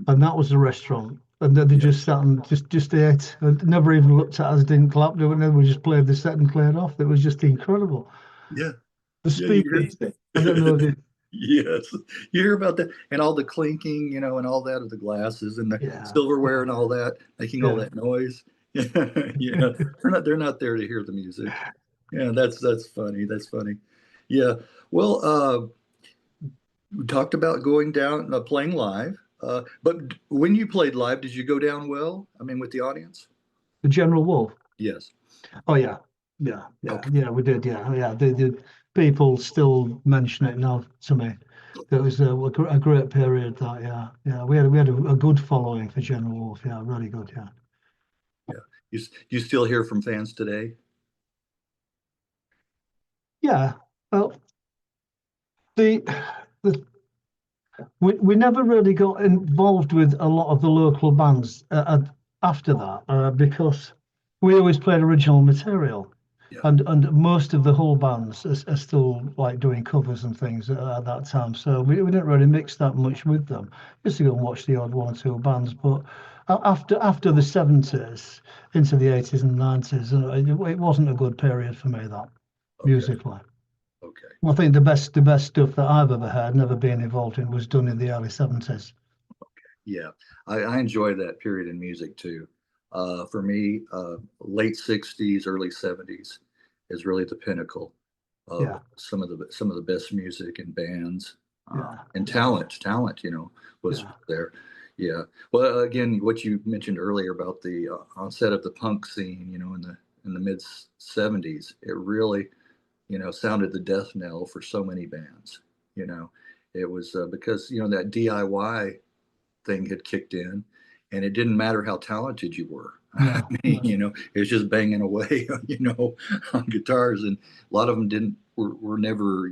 and that was a restaurant. And then they yeah, just sat and just ate, and never even looked at us, didn't clap, didn't they? We just played the set and cleared off. It was just incredible. yeah, The yeah. You hear? Speakeasy. I don't know if you. Yes, you hear about that, and all the clinking, and all that of the glasses and the Yeah, silverware yeah, and all that, making all yeah. that noise. Yeah, they're not there to hear the music. Yeah, that's funny. That's funny. Yeah. Well, we talked about going down, playing live. But when you played live, did you go down well? I mean, with the audience? The General Wolf. Yes. Oh yeah, yeah, yeah, Okay. yeah. We did. Yeah, yeah. The people still mention it now to me. It was a great period. That yeah, yeah. We had a good following for General Wolf. Yeah, really good. Yeah, Yeah. You still hear from fans today? yeah. Well, the the we never really got involved with a lot of the local bands after that because we always played original material, Yeah. and most of the whole bands are still like doing covers and things at that time. So we didn't really mix that much with them. Just to go and watch the odd one or two bands, but after the 70s into the 80s and 90s, it wasn't a good period for me that Okay. musically. Okay. I think the best stuff that I've ever heard, never been involved in, was done in the early 70s. Yeah, I enjoy that period in music too. For me, late '60s, early '70s is really the pinnacle of Yeah, some of the best music and bands yeah, and yeah, talent. Was yeah, there. Yeah. Well, again, what you mentioned earlier about the onset of the punk scene, in the mid '70s, it really, sounded the death knell for so many bands. You know, it was because that DIY thing had kicked in, and it didn't matter how talented you were. I no, mean, no, it was just banging away, on guitars, and a lot of them didn't were never,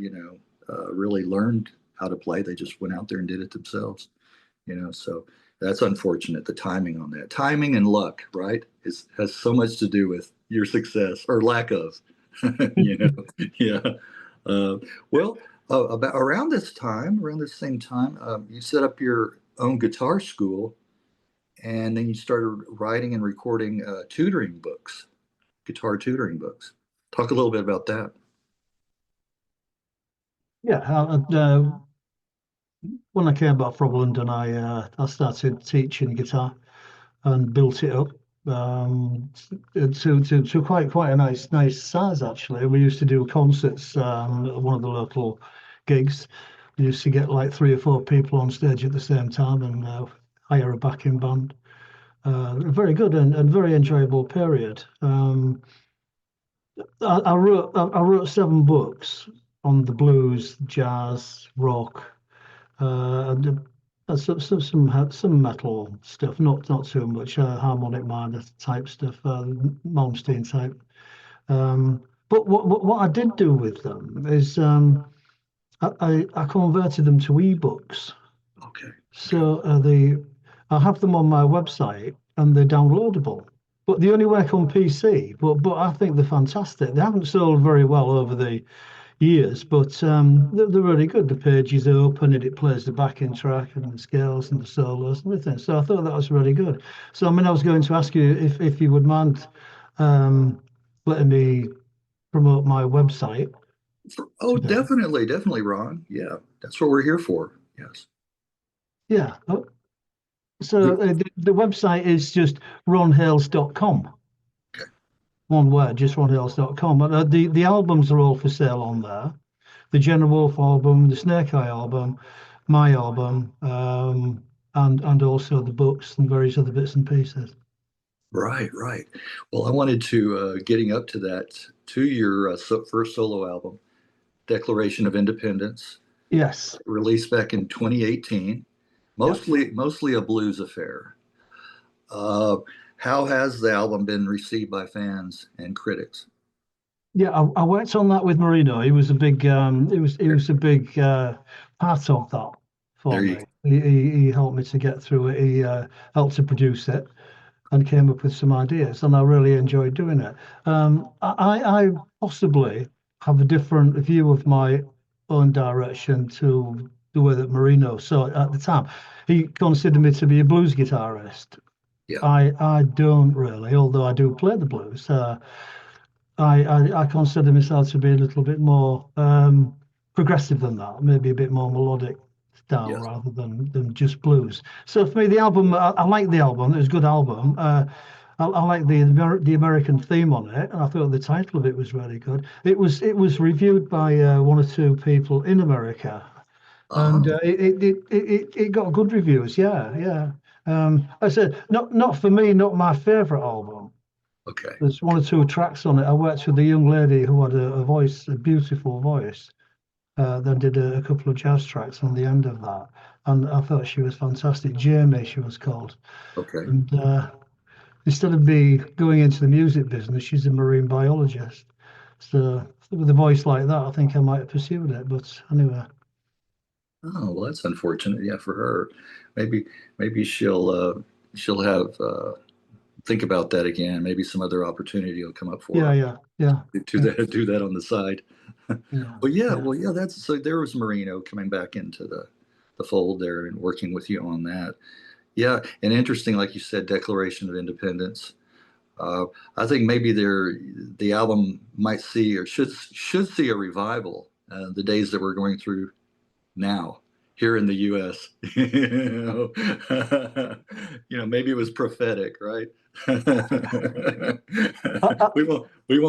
really learned how to play. They just went out there and did it themselves. So that's unfortunate. The timing on that, timing and luck, right, has so much to do with your success or lack of. you know, yeah. Uh, well, about around this same time, you set up your own guitar school, and then you started writing and recording tutoring books, guitar tutoring books. Talk a little bit about that. yeah. When I came back from London, I started teaching guitar and built it up to quite a nice size actually. We used to do concerts at one of the local gigs. We used to get like three or four people on stage at the same time and hire a backing band. Very good and very enjoyable period. I wrote 7 books on the blues, jazz, rock, and some metal stuff. Not too much harmonic minor type stuff, Malmsteen type. But what I did do with them is I converted them to ebooks. Okay. Okay. So I have them on my website and they're downloadable. But they only work on PC. But I think they're fantastic. They haven't sold very well over the years, but they're really good. The page is open and it plays the backing track and the scales and the solos and everything. So I thought that was really good. So I mean, I was going to ask you if you would mind um, letting me promote my website Oh, today. definitely, definitely, Ron. Yeah, that's what we're here for. Yes. Yeah. So the website is just ronhales.com. Okay. One word, just ronhales.com. But the albums are all for sale on there. The Jenna Wolf album, the Snake Eye album, my album, and also the books and various other bits and pieces. Right, right. Well, I wanted to getting up to that to your first solo album, Declaration of Independence, Yes. released back in 2018. Yep. Mostly a blues affair. Uh, how has the album been received by fans and critics? Yeah, I worked on that with Marino. He was a big he was a big part of that for There you me. He helped me to get through it. He helped to produce it and came up with some ideas, and I really enjoyed doing it. I possibly have a different view of my own direction to the way that Marino saw it at the time. He considered me to be a blues guitarist. yeah, I don't really, although I do play the blues. I consider myself to be a little bit more progressive than that, maybe a bit more melodic style yes. rather than just blues. So for me, the album, I like the album. It was a good album. I like the American theme on it, and I thought the title of it was really good. It was reviewed by 1 or 2 people in America, and Oh, it got good reviews. Yeah, yeah. I said not for me, not my favorite album. okay, There's one okay, or two tracks on it. I worked with a young lady who had a voice, a beautiful voice. Then did a couple of jazz tracks on the end of that, and I thought she was fantastic. Jamie, she was called. okay. And instead of me going into the music business, she's a marine biologist. So with a voice like that, I think I might have pursued it. But anyway, Oh, well, that's unfortunate. Yeah, for her. Maybe maybe she'll have think about that again. Maybe some other opportunity will come up for yeah, her. yeah, yeah, yeah, Do that on the side. yeah, yeah, Well, yeah, that's so there was Marino coming back into the fold there and working with you on that. Yeah, and interesting, like you said, Declaration of Independence. Uh, I think maybe the album might see or should see a revival. The days that we're going through now here in the U.S. Maybe it was prophetic, right? I, We won't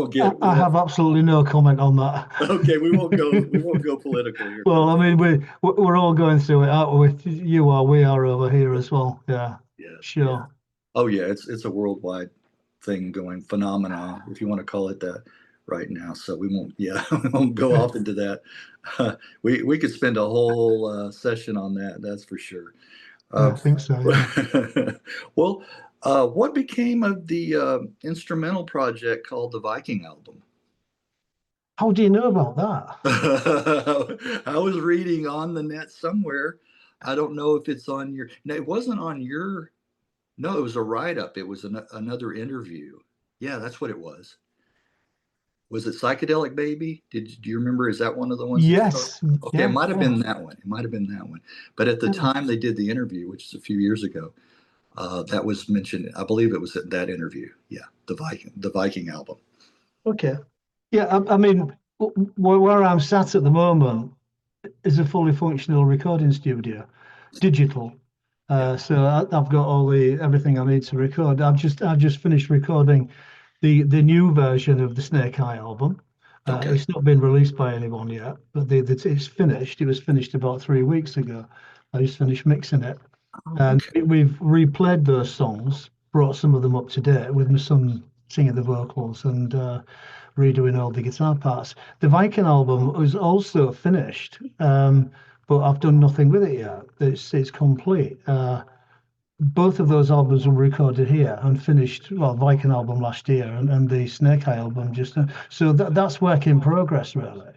I, get we I won't have absolutely no comment on that. okay, we won't go political here. Well, I mean, we're all going through it, aren't we? You are, we are over here as well. Yeah, Yes, yes. sure. Oh yeah, it's a worldwide thing going phenomena, if you want to call it that, right now. So we won't, yeah, we won't go Yeah, off into that. We could spend a whole session on that. That's for sure. I Uh, think so. Yeah. well, what became of the instrumental project called the Viking album? How do you know about that? I was reading on the net somewhere. I don't know if it's on your. No, it wasn't on your. No, it was a write up. It was another interview. Yeah, that's what it was. Was it Psychedelic Baby? Do you remember? Is that one of the ones that you saw? Yes. Okay, it Yeah. might have Yeah. been that one. It might have been that one. But at the Yeah. time they did the interview, which is a few years ago, that was mentioned. I believe it was at that interview. Yeah, the Viking album. Okay. Yeah. I mean, where I'm sat at the moment is a fully functional recording studio, digital. Yeah. So I've got all the everything I need to record. I've just finished recording the new version of the Snake Eye album. Okay. It's not been released by anyone yet, but it's finished. It was finished about 3 weeks ago. I just finished mixing it, Oh, and okay. we've replayed those songs, brought some of them up to date with some singing the vocals and redoing all the guitar parts. The Viking album was also finished, but I've done nothing with it yet. It's complete. Both of those albums were recorded here and finished. Well, Viking album last year and the Snake Eye album just. So that's work in progress really.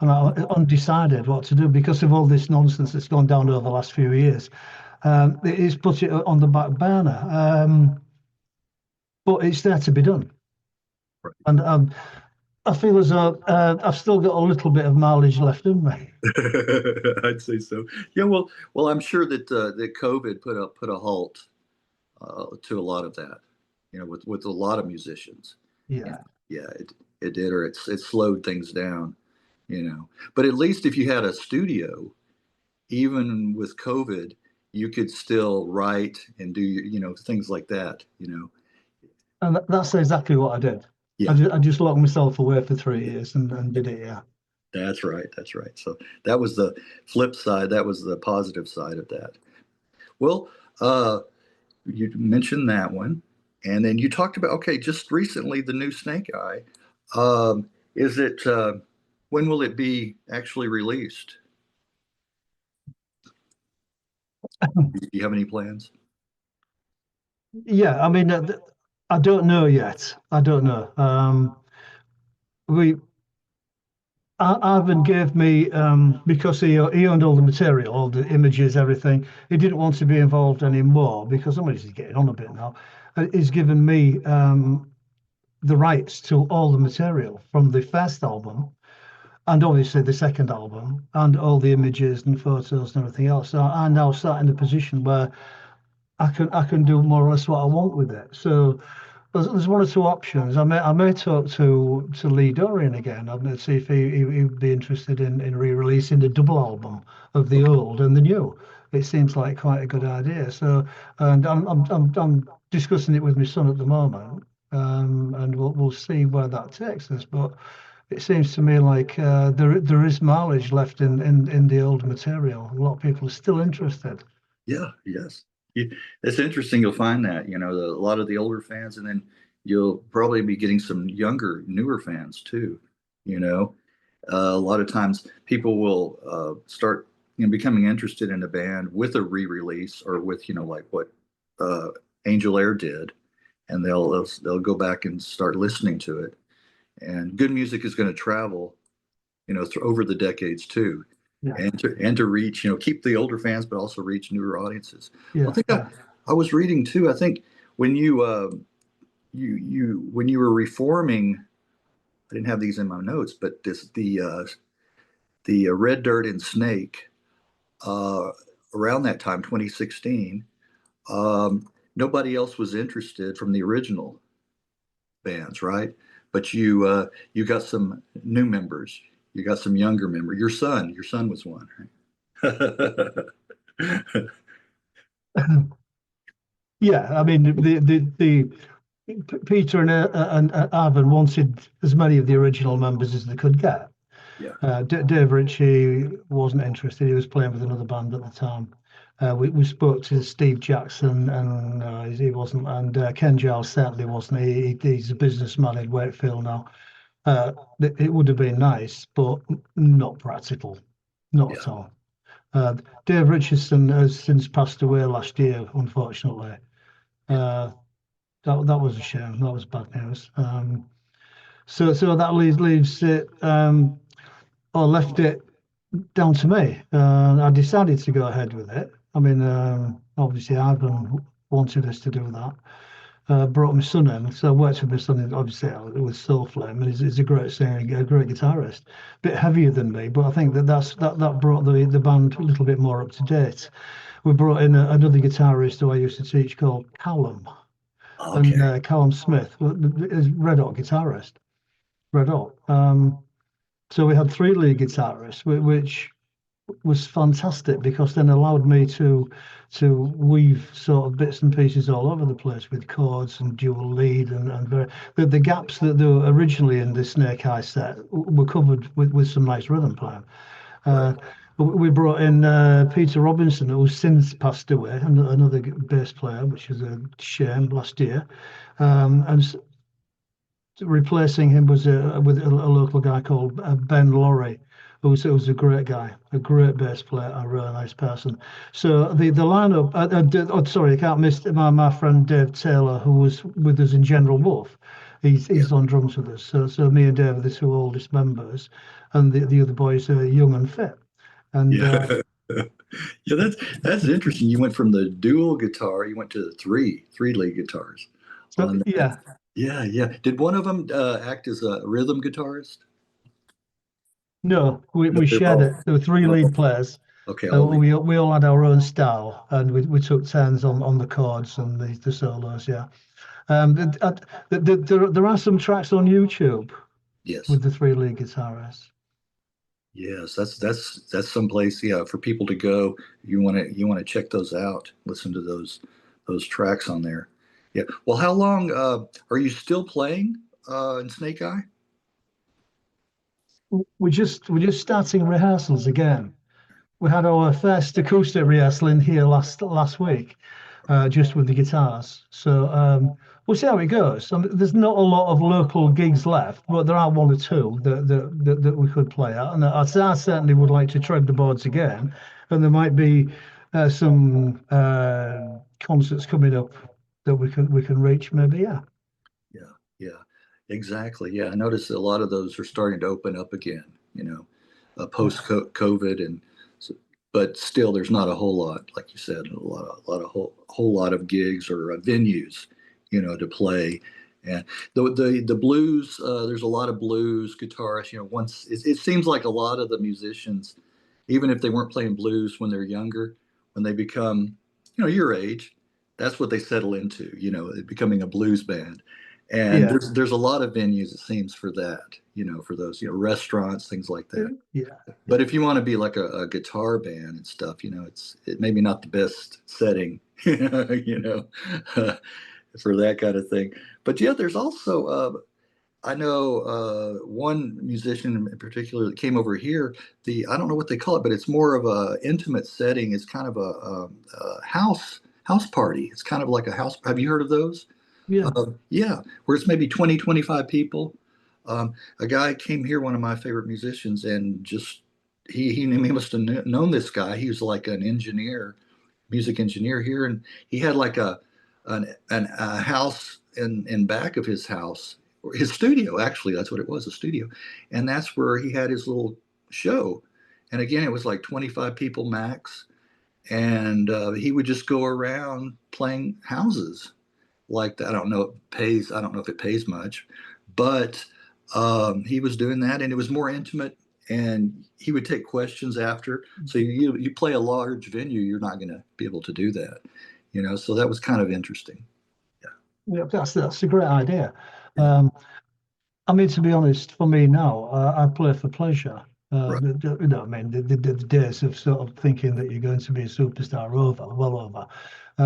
And I'm undecided what to do because of all this nonsense that's gone down over the last few years. It's put it on the back burner, but it's there to be done. And I feel as though I've still got a little bit of mileage left in me. I'd say so. Yeah, well, I'm sure that COVID put a halt to a lot of that. With a lot of musicians. And Yeah. yeah, it did, or it slowed things down. But at least if you had a studio, even with COVID, you could still write and do things like that. And that's exactly what I did. Yeah, I just locked myself away for 3 years and did it. Yeah. that's right. That's right. So that was the flip side. That was the positive side of that. Well, you mentioned that one, and then you talked about, okay, just recently the new Snake Eye. Is it when will it be actually released? Do you have any plans? Yeah. I mean, I don't know yet. I don't know. We Ivan gave me because he owned all the material, all the images, everything. He didn't want to be involved anymore because somebody's getting on a bit now. He's given me the rights to all the material from the first album and obviously the second album and all the images and photos and everything else. So I now sat in a position where I can do more or less what I want with it. So there's one or two options. I may talk to Lee Dorian again. I'm going to see if he'd be interested in re-releasing the double album of the Okay. old and the new. It seems like quite a good idea. So, and I'm discussing it with my son at the moment, and we'll see where that takes us. But it seems to me like there is mileage left in the old material. A lot of people are still interested. Yeah, yes. It's interesting. You'll find that, a lot of the older fans, and then you'll probably be getting some younger, newer fans too. You know, a lot of times people will start, becoming interested in a band with a re-release or with, like what uh, Angel Air did, and they'll go back and start listening to it. And good music is going to travel, over the decades too, Yeah, and to reach, keep the older fans, but also reach newer audiences. I yeah, think yeah. I was reading too. I think when when you were reforming, I didn't have these in my notes, but the Red Dirt and Snake uh, around that time, 2016. Nobody else was interested from the original bands, right? But you got some new members. You got some younger members. Your son was one, right? Yeah, I mean Peter and Ivan wanted as many of the original members as they could get. Yeah, Dave Ritchie wasn't interested. He was playing with another band at the time. We spoke to Steve Jackson, and he wasn't. And Ken Giles certainly wasn't. He's a businessman in Wakefield now. It would have been nice, but not practical, not yeah, at all. Dave Richardson has since passed away last year, unfortunately. Uh, that was a shame. That was bad news. So that leaves it or left it down to me. I decided to go ahead with it. I mean, obviously, Ivan wanted us to do that. Brought my son in, so I worked with my son, obviously, with Soulflame, and he's a great singer, a great guitarist. Bit heavier than me, but I think that brought the band a little bit more up to date. We brought in another guitarist who I used to teach called Callum, and okay, Callum Smith is Red Hot guitarist, Red Hot. So we had three lead guitarists, which was fantastic because then allowed me to weave sort of bits and pieces all over the place with chords and dual lead and the gaps that there were originally in the Snake Eye set were covered with some nice rhythm playing. right, Uh, we brought in Peter Robinson, who's since passed away, and another bass player, which is a shame last year. And replacing him was with a local guy called Ben Laurie, who was a great guy, a great bass player, a really nice person. So the lineup. Sorry, I can't miss my friend Dave Taylor, who was with us in General Wolf. Yeah. He's on drums with us. So me and Dave are the two oldest members, and the other boys are young and fit. And Yeah. Yeah, that's interesting. You went from the dual guitar, you went to the three lead guitars so on that. yeah, Yeah, yeah. Did one of them act as a rhythm guitarist? no, No, we they're shared all it. There were three lead players. okay, all lead. We all had our own style, and we took turns on the chords and the solos. Yeah. There are some tracks on YouTube Yes. with the three lead guitarists. Yes, that's someplace, yeah, for people to go. You want to check those out, listen to those tracks on there. Yeah. Well, how long are you still playing in Snake Eye? We're just starting rehearsals again. We had our first acoustic rehearsal in here last week, just with the guitars. So we'll see how it goes. I mean, there's not a lot of local gigs left, but there are one or two that we could play at. And I certainly would like to tread the boards again. And there might be some concerts coming up that we can reach. Maybe, yeah. Yeah, yeah, exactly. Yeah, I noticed a lot of those are starting to open up again, post Yeah. COVID, and so, but still, there's not a whole lot, like you said, a whole lot of gigs or venues, to play. And the blues, there's a lot of blues guitarists. Once it seems like a lot of the musicians, even if they weren't playing blues when they're younger, when they become, your age, that's what they settle into, becoming a blues band. And Yeah. there's a lot of venues, it seems, for that, for those, restaurants, things like that. Yeah. But if you want to be like a guitar band and stuff, it maybe not the best setting, for that kind of thing. But yeah, there's also I know one musician in particular that came over here. I don't know what they call it, but it's more of a intimate setting. It's kind of a house party. It's kind of like a house. Have you heard of those? Yeah. Yeah, where it's maybe 20, 25 people. A guy came here, one of my favorite musicians, and just he must have known this guy. He was like an engineer, music engineer here, and he had like a house in back of his house, or his studio, actually. That's what it was, a studio, and that's where he had his little show. And again, it was like 25 people max, and he would just go around playing houses like that. I don't know if it pays much, but he was doing that, and it was more intimate. And he would take questions after. So you play a large venue, you're not going to be able to do that, So that was kind of interesting. Yeah, Yeah, that's a great idea. yeah, Um, I mean, to be honest, for me now, I play for pleasure. right. I mean, the days of sort of thinking that you're going to be a superstar are over, well over.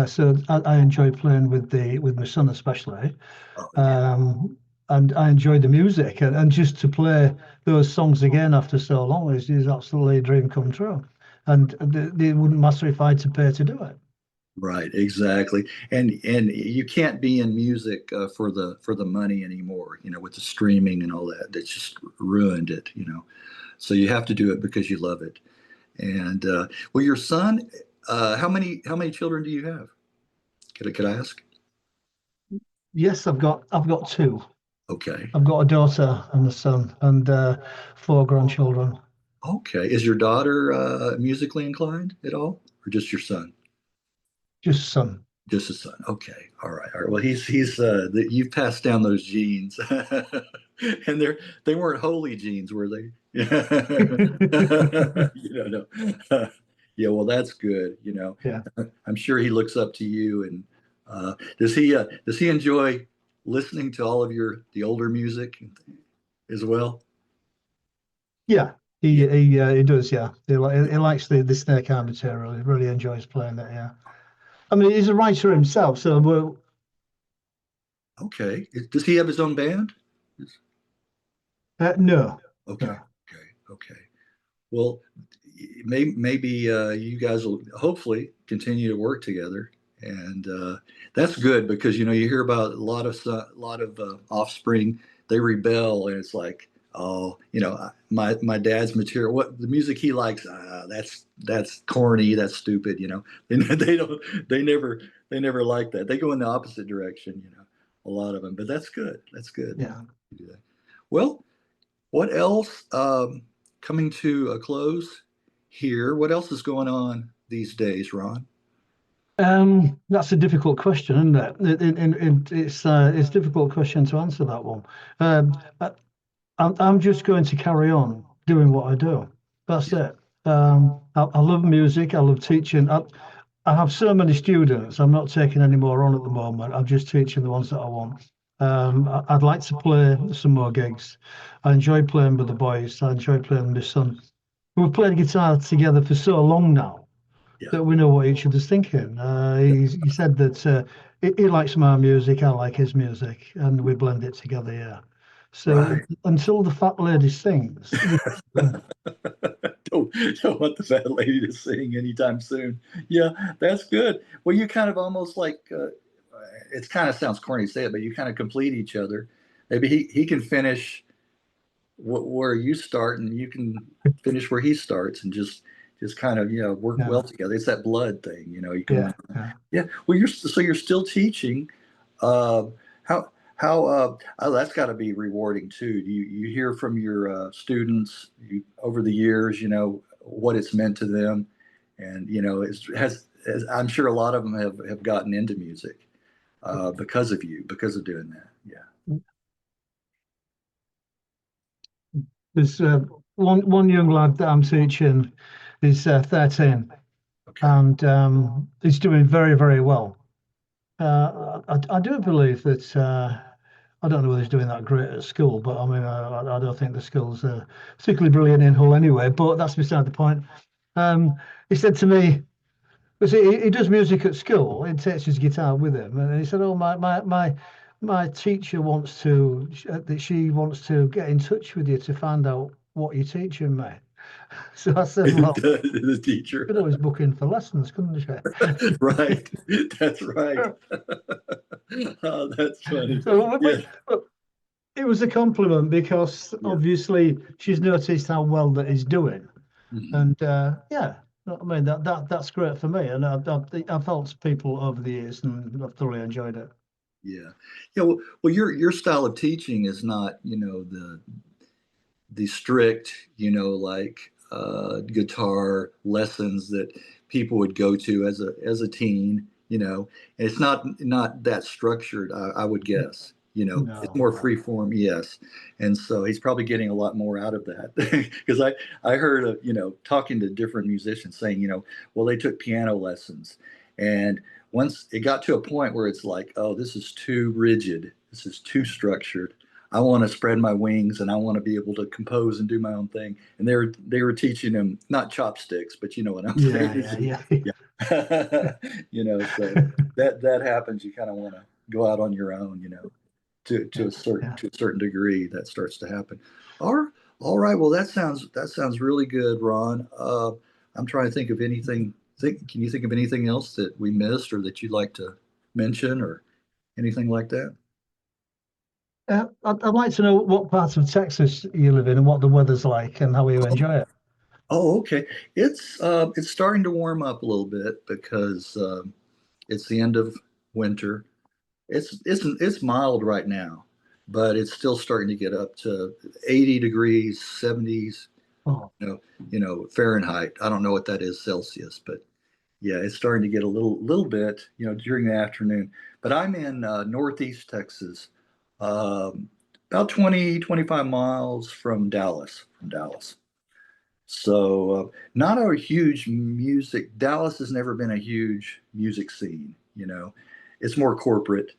So I enjoy playing with my son especially, Oh yeah, um, and I enjoy the music, and just to play those songs again after so long is absolutely a dream come true. And it wouldn't matter if I had to pay to do it. right, exactly. And you can't be in music for the money anymore. With the streaming and all that, that's just ruined it. So you have to do it because you love it. And well, your son, how many children do you have? Could I ask? Yes, I've got two. Okay. I've got a daughter and a son and four grandchildren. Okay. Is your daughter musically inclined at all, or just your son? Just son. Just a son. Okay. All right. All right. Well, you've passed down those genes, and they weren't holy genes, were they? No. Yeah. Well, that's good. Yeah. I'm sure he looks up to you. And does he enjoy listening to all of the older music as well? Yeah. Yeah. He does, yeah. He likes the Snake Eye material. He really enjoys playing it, yeah. I mean, he's a writer himself, so Okay. Does he have his own band? no. Okay. No. Okay. Okay. Well, maybe you guys will hopefully continue to work together, and that's good because you hear about a lot of offspring they rebel, and it's like, oh, my dad's material, what the music he likes, that's corny, that's stupid, and they never like that. They go in the opposite direction, a lot of them. But that's good. That's good. Yeah. You do that. Well, what else? Coming to a close here. What else is going on these days, Ron? That's a difficult question, isn't it? It's a difficult question to answer that one. I, I'm just going to carry on doing what I do. That's Yeah. it. I love music. I love teaching. I have so many students. I'm not taking any more on at the moment. I'm just teaching the ones that I want. I'd like to play some more gigs. I enjoy playing with the boys. I enjoy playing with my son. We've played guitar together for so long now Yeah. that we know what each other's thinking. He said that he likes my music, I like his music, and we blend it together. Yeah. So Right. until the fat lady sings, don't want the fat lady to sing anytime soon. Yeah, that's good. Well, you kind of almost like it kind of sounds corny to say it, but you kind of complete each other. Maybe he can finish where you start, and you can finish where he starts, and just kind of work yeah, well together. It's that blood thing, you can. yeah, yeah. Yeah. Well, you're still teaching. Uh, how oh, that's got to be rewarding too. You hear from your students over the years, what it's meant to them, and I'm sure a lot of them have gotten into music because of you, because of doing that. Yeah. There's one young lad that I'm teaching is 13, Okay. and he's doing very, very well. I do believe that I don't know whether he's doing that great at school, but I mean, I don't think the school's particularly brilliant in Hull anyway. But that's beside the point. He said to me, because he does music at school, he takes his guitar with him, and he said, "Oh, my teacher wants to that she wants to get in touch with you to find out what you're teaching me." So I said, "Well, The you teacher. could always book in for lessons, couldn't you?" Right. That's right. Oh, that's funny. So, Yeah. but it was a compliment because Yeah. obviously she's noticed how well that he's doing, Mhm. and yeah, I mean that's great for me, and I've helped people over the years, and I've thoroughly enjoyed it. Yeah. Yeah. Well, your style of teaching is not, the strict, like guitar lessons that people would go to as a teen. It's not that structured. I would guess. It's No, more no, free form, yes. And so he's probably getting a lot more out of that because I heard of talking to different musicians saying well, they took piano lessons, and once it got to a point where it's like, oh, this is too rigid, this is too structured. I want to spread my wings, and I want to be able to compose and do my own thing. And they were teaching him not chopsticks, but you know what I'm saying. yeah, yeah, yeah. Yeah. So that happens. You kind of want to go out on your own, to Yeah, a certain yeah. to a certain degree. That starts to happen. All right. Well, that sounds really good, Ron. I'm trying to think of anything. Can you think of anything else that we missed or that you'd like to mention or anything like that? I'd like to know what part of Texas you live in and what the weather's like and how you enjoy it. Oh, okay. It's starting to warm up a little bit because it's the end of winter. It's mild right now, but it's still starting to get up to 80 degrees, 70s, Oh, Fahrenheit. I don't know what that is Celsius, but yeah, it's starting to get a little bit, during the afternoon. But I'm in northeast Texas, about 20-25 miles from Dallas. So, not a huge music. Dallas has never been a huge music scene. It's more corporate,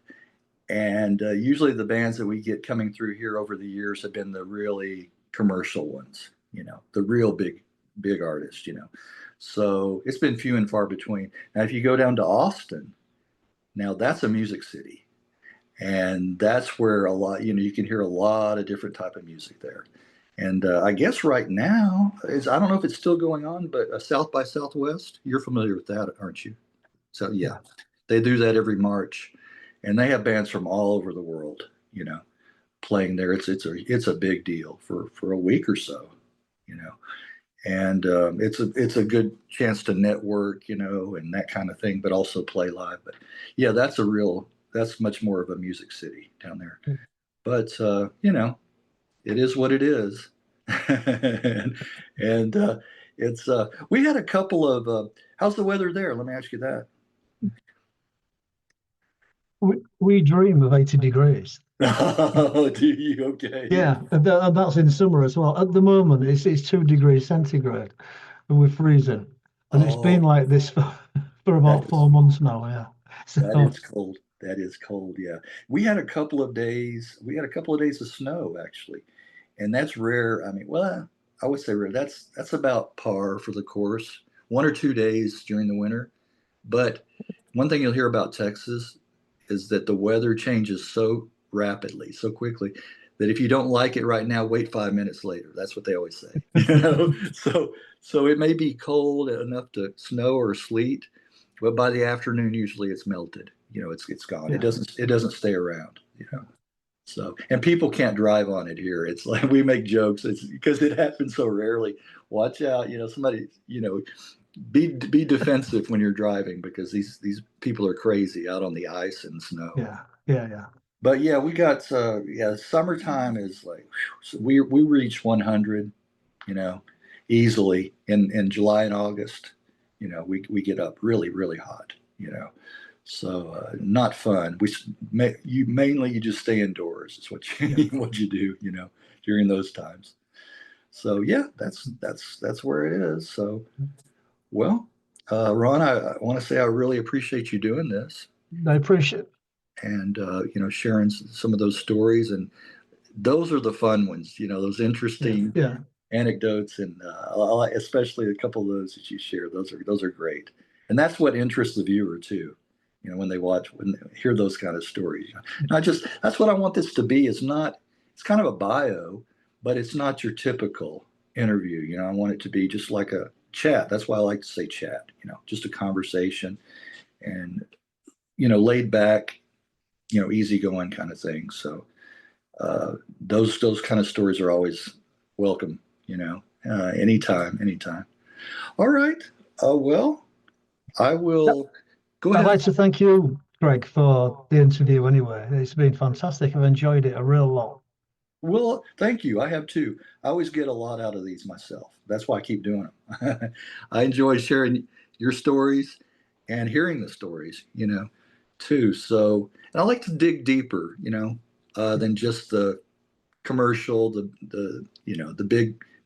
and usually the bands that we get coming through here over the years have been the really commercial ones. The real big artists. So it's been few and far between. Now, if you go down to Austin, now that's a music city, and that's where a lot. You can hear a lot of different type of music there. And I guess right now I don't know if it's still going on, but South by Southwest, you're familiar with that, aren't you? So yeah, yeah. they do that every March, and they have bands from all over the world. playing there. It's a big deal for a week or so, you know. And it's a good chance to network, you know, and that kind of thing, but also play live. But yeah, that's much more of a music city down there. But you know, it is what it is. and it's we had a couple of how's the weather there? Let me ask you that. We dream of 80 degrees. Oh, do you? Okay. Yeah, and that's in summer as well. At the moment, it's 2 degrees centigrade, and we're freezing, and it's been Oh, like this for that about is 4 months now. Yeah, that so is cold. That is cold. Yeah. We had a couple of days. We had a couple of days of snow actually, and that's rare. I mean, well, I would say rare. That's about par for the course. 1 or 2 days during the winter. But one thing you'll hear about Texas is that the weather changes so rapidly, so quickly, that if you don't like it right now, wait 5 minutes later. That's what they always say. You know, so it may be cold enough to snow or sleet, but by the afternoon, usually it's melted. You know, it's gone. yeah, It doesn't stay around. You know. So, and people can't drive on it here. It's like we make jokes. It's because it happens so rarely. Watch out, you know, somebody, you know, be defensive when you're driving because these people are crazy out on the ice and snow. yeah, yeah, yeah, But yeah, we got yeah, summertime is like whew, so we reach 100, you know, easily in July and August. You know, we get up really hot, you know. So not fun. You mainly you just stay indoors. Is what yeah. you what you do, you know, during those times. So yeah, that's where it is. So well, Ron, I want to say I really appreciate you doing this I appreciate. and you know sharing some of those stories, and those are the fun ones. You know, those Yeah, interesting yeah, anecdotes, and especially a couple of those that you share. Those are great, and that's what interests the viewer too. You know, when they hear those kind of stories. Not just that's what I want this to be. It's not. It's kind of a bio, but it's not your typical interview. You know, I want it to be just like a chat. That's why I like to say chat. You know, just a conversation and you know laid back, you know, easygoing kind of thing. So those kind of stories are always welcome. You know, anytime. All right. Well, I will go I'd ahead like and. to thank you, Greg, for the interview anyway. It's been fantastic. I've enjoyed it a real lot. Well, thank you. I have too. I always get a lot out of these myself. That's why I keep doing them. I enjoy sharing your stories and hearing the stories, you know, too. So, and I like to dig deeper, you know, than just the commercial, the you know the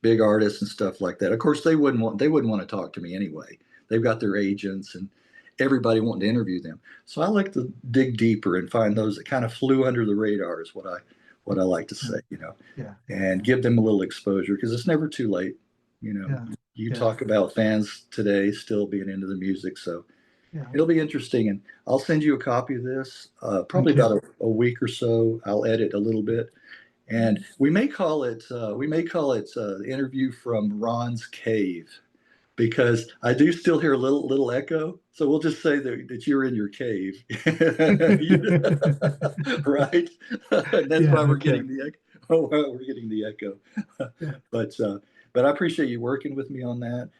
big artists and stuff like that. Of course, they wouldn't want to talk to me anyway. They've got their agents and everybody wanting to interview them. So I like to dig deeper and find those that kind of flew under the radar is what I like to Yeah, say, you know, yeah, yeah, and give them a little exposure because it's never too late. You know, yeah, you yeah, talk about fans today still being into the music, so yeah. it'll be interesting. And I'll send you a copy of this probably Thank you. about a week or so. I'll edit a little bit and we may call it interview from Ron's cave because I do still hear a little echo. So we'll just say that you're in your cave, right? And that's why Yeah, we're okay. getting the echo. Oh, why we're getting the echo. Yeah, but but I appreciate you working with me on that.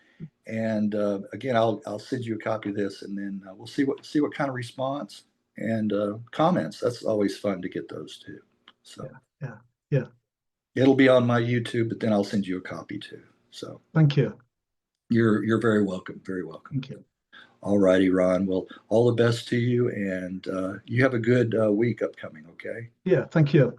And again, I'll send you a copy of this, and then we'll see what kind of response and comments. That's always fun to get those too. So. yeah, yeah, yeah. It'll be on my YouTube, but then I'll send you a copy too. So Thank you. you're very welcome. Very welcome. Thank you. All righty, Ron. Well, all the best to you, and you have a good week upcoming. Okay. Yeah, thank you.